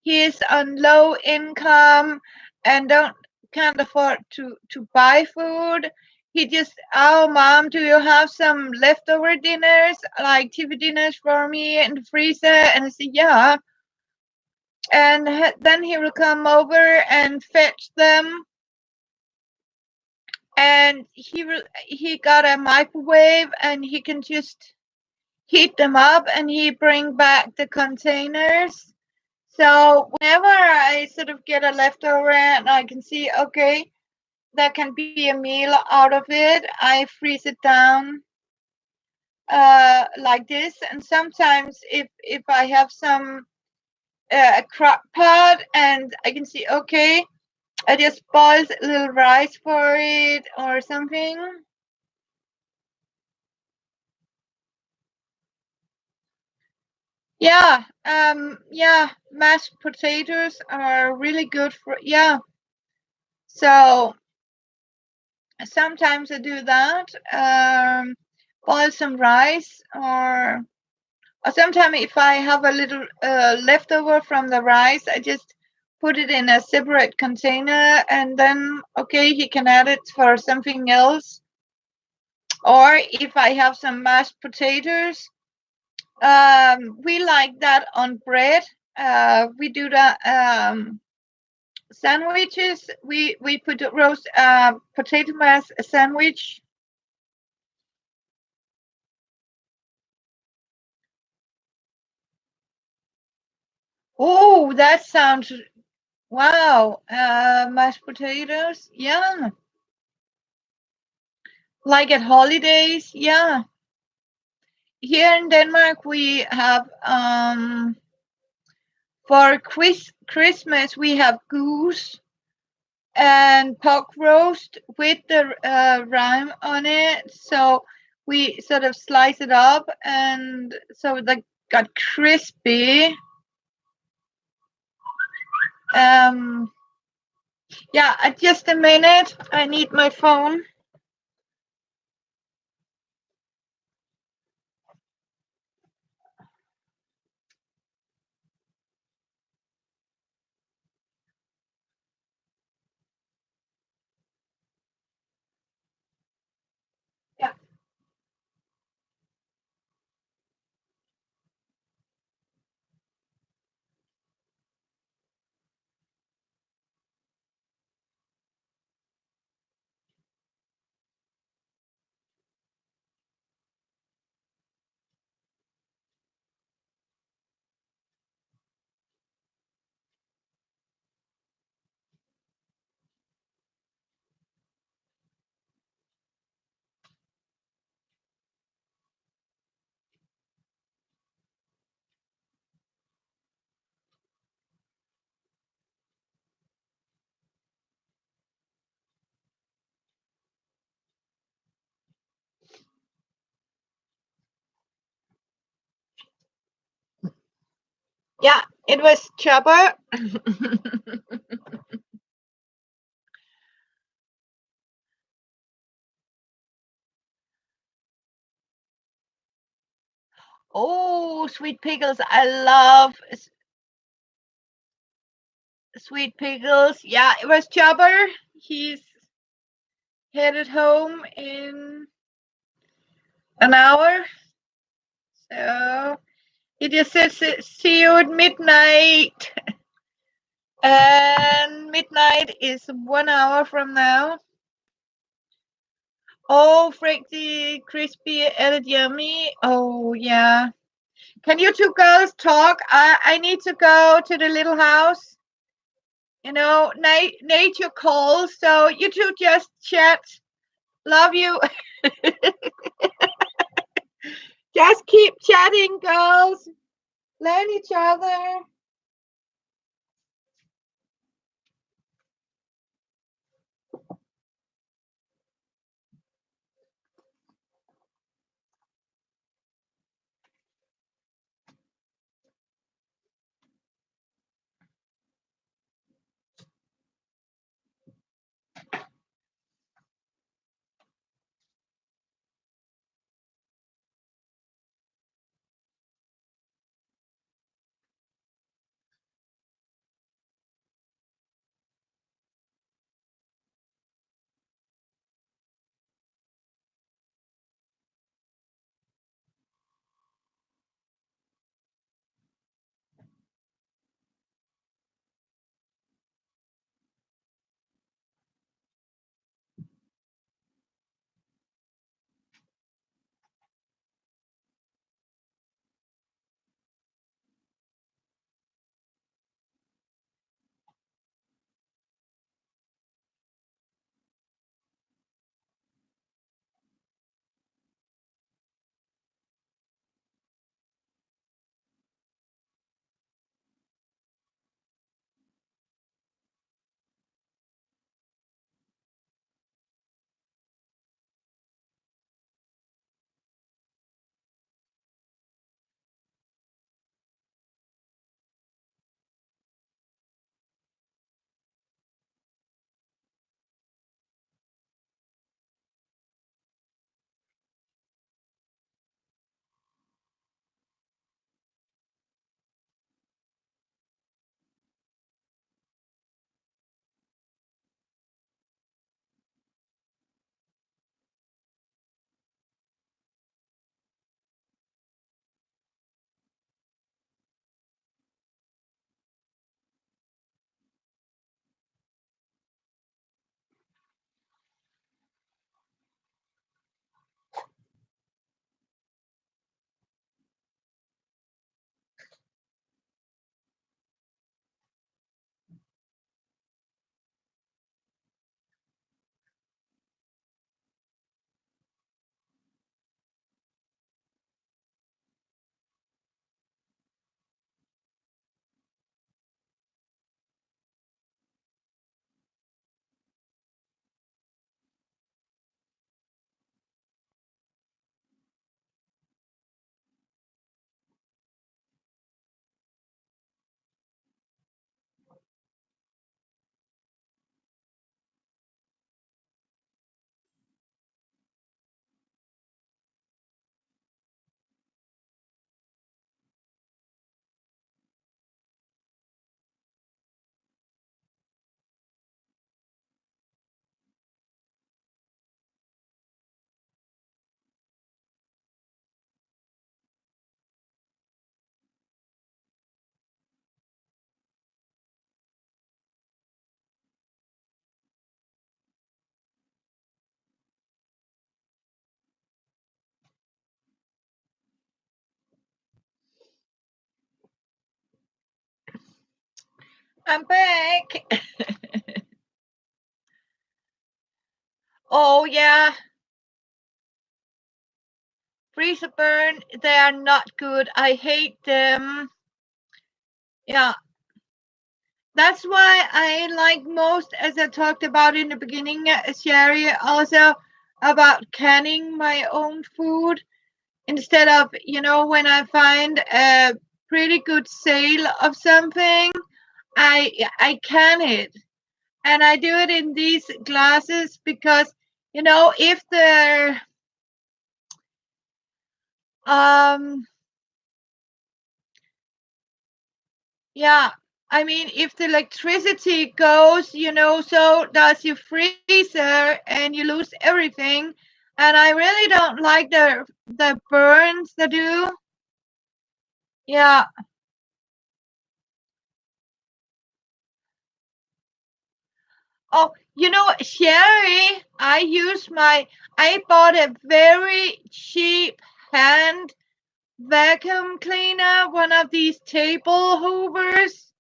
he's on low income and don't can't afford to buy food, he just, oh mom, do you have some leftover dinners, like TV dinners for me in the freezer? And I say yeah, and then he will come over and fetch them, and he got a microwave and he can just heat them up and he bring back the containers. So whenever I sort of get a leftover and I can see, okay, there can be a meal out of it, I freeze it down like this. And sometimes if I have some a crock pot and I can see, okay, I just boil a little rice for it or something. Yeah, mashed potatoes are really good for, yeah. So sometimes I do that. Boil some rice, or Or sometimes if I have a little leftover from the rice, I just put it in a separate container, and then okay, he can add it for something else. Or if I have some mashed potatoes, we like that on bread. We do that sandwiches. We put a roast potato mash sandwich. Oh, that sounds wow. Mashed potatoes, yeah. Like at holidays, yeah. Here in Denmark, we have for Christmas we have goose and pork roast with the rime on it. So we sort of slice it up, and so it like got crispy. Um, yeah, just a minute. I need my phone. Yeah, yeah. It was chopper. Oh, sweet pickles. I love sweet pickles. Yeah, it was Chopper. He's headed home in an hour. So he just says, see you at midnight. And midnight is 1 hour from now. Oh, Freaky, crispy, and yummy. Oh, yeah. Can you two girls talk? I need to go to the little house. You know, nature calls. So you two just chat. Love you. Just keep chatting, girls. Learn each other. I'm back. Oh yeah, freezer burn. They are not good. I hate them. Yeah, that's why I like most, as I talked about in the beginning, Sherry, also about canning my own food instead of, when I find a pretty good sale of something, I can it. And I do it in these glasses because, if they're um yeah, I mean, if the electricity goes, so does your freezer and you lose everything. And I really don't like the burns they do. Yeah. Oh, Sherry, I bought a very cheap hand vacuum cleaner, one of these table hoovers.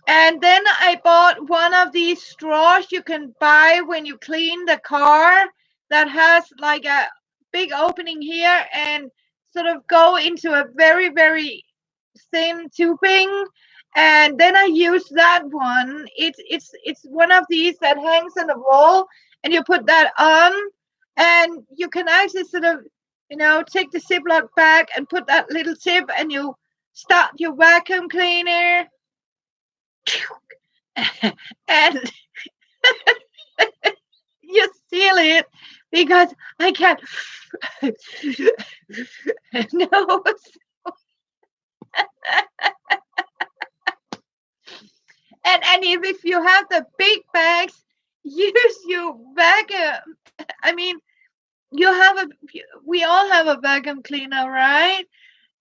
And then I bought one of these straws you can buy when you clean the car that has like a big opening here and sort of go into a very, very thin tubing. And then I use that one. It's one of these that hangs on the wall, and you put that on, and you can actually sort of, take the Ziploc bag and put that little tip, and you start your vacuum cleaner. And you seal it because I can't. No. And if you have the big bags, use your vacuum. I mean, you have a. We all have a vacuum cleaner, right?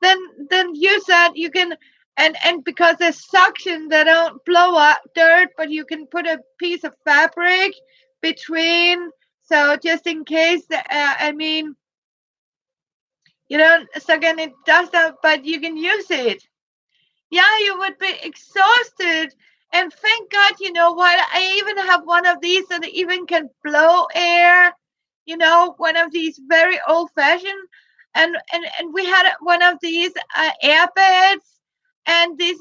Then use that. You can. And because there's suction, they don't blow up dirt, but you can put a piece of fabric between, so just in case. I mean, you don't suck any dust out, but you can use it. Yeah, you would be exhausted. And thank God, you know what? I even have one of these that even can blow air. One of these very old fashioned. And we had one of these air beds, and this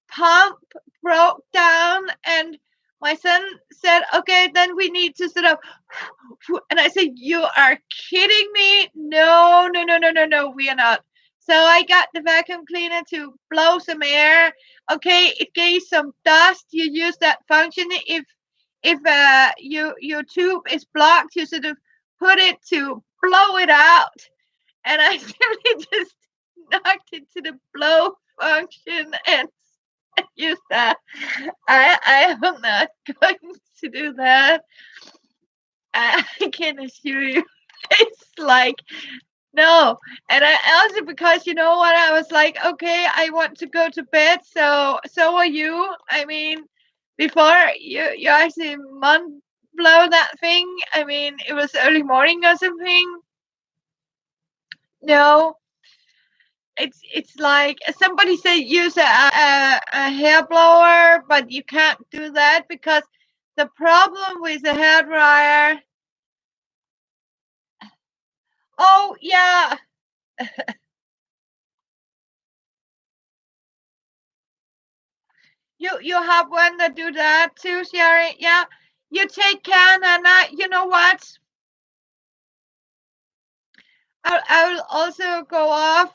pump broke down, and my son said, okay, then we need to sort of, and I said, you are kidding me? No, no, no, no, no, no, we are not. So I got the vacuum cleaner to blow some air. Okay, it gave some dust. You use that function if your tube is blocked. You sort of put it to blow it out, and I simply just knocked it to the blow function and used that. I am not going to do that. I can assure you, it's like no. And I also, because you know what, I was like, okay, I want to go to bed, so are you. I mean, before you actually blow that thing, I mean, it was early morning or something. No, it's like somebody said use a hair blower, but you can't do that because the problem with the hair dryer. Oh yeah. You have one that do that too, Sherry. Yeah. You take care, Nana. You know what? I will also go off.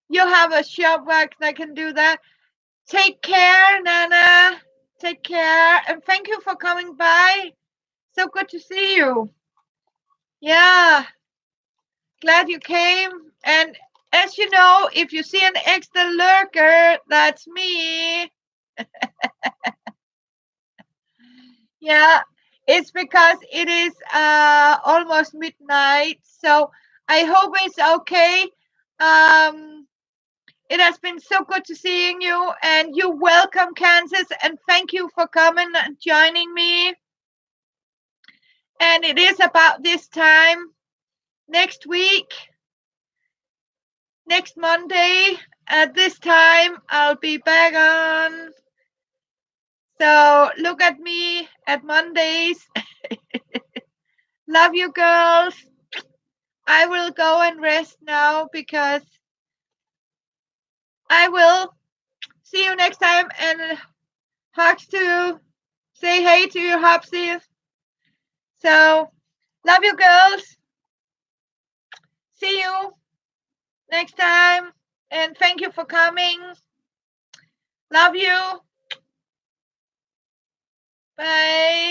You have a shop work that can do that. Take care, Nana. Take care, and thank you for coming by. So good to see you. Yeah, glad you came. And as you know, if you see an extra lurker, that's me. Yeah, it's because it is almost midnight. So I hope it's okay. Um, it has been so good to seeing you, and you're welcome, Kansas, and thank you for coming and joining me. And it is about this time next week, next Monday. at this time, I'll be back on. So look at me at Mondays. Love you, girls. I will go and rest now because I will see you next time. And hugs to say hey to your hopsies. So love you, girls. See you next time. And thank you for coming. Love you. Bye.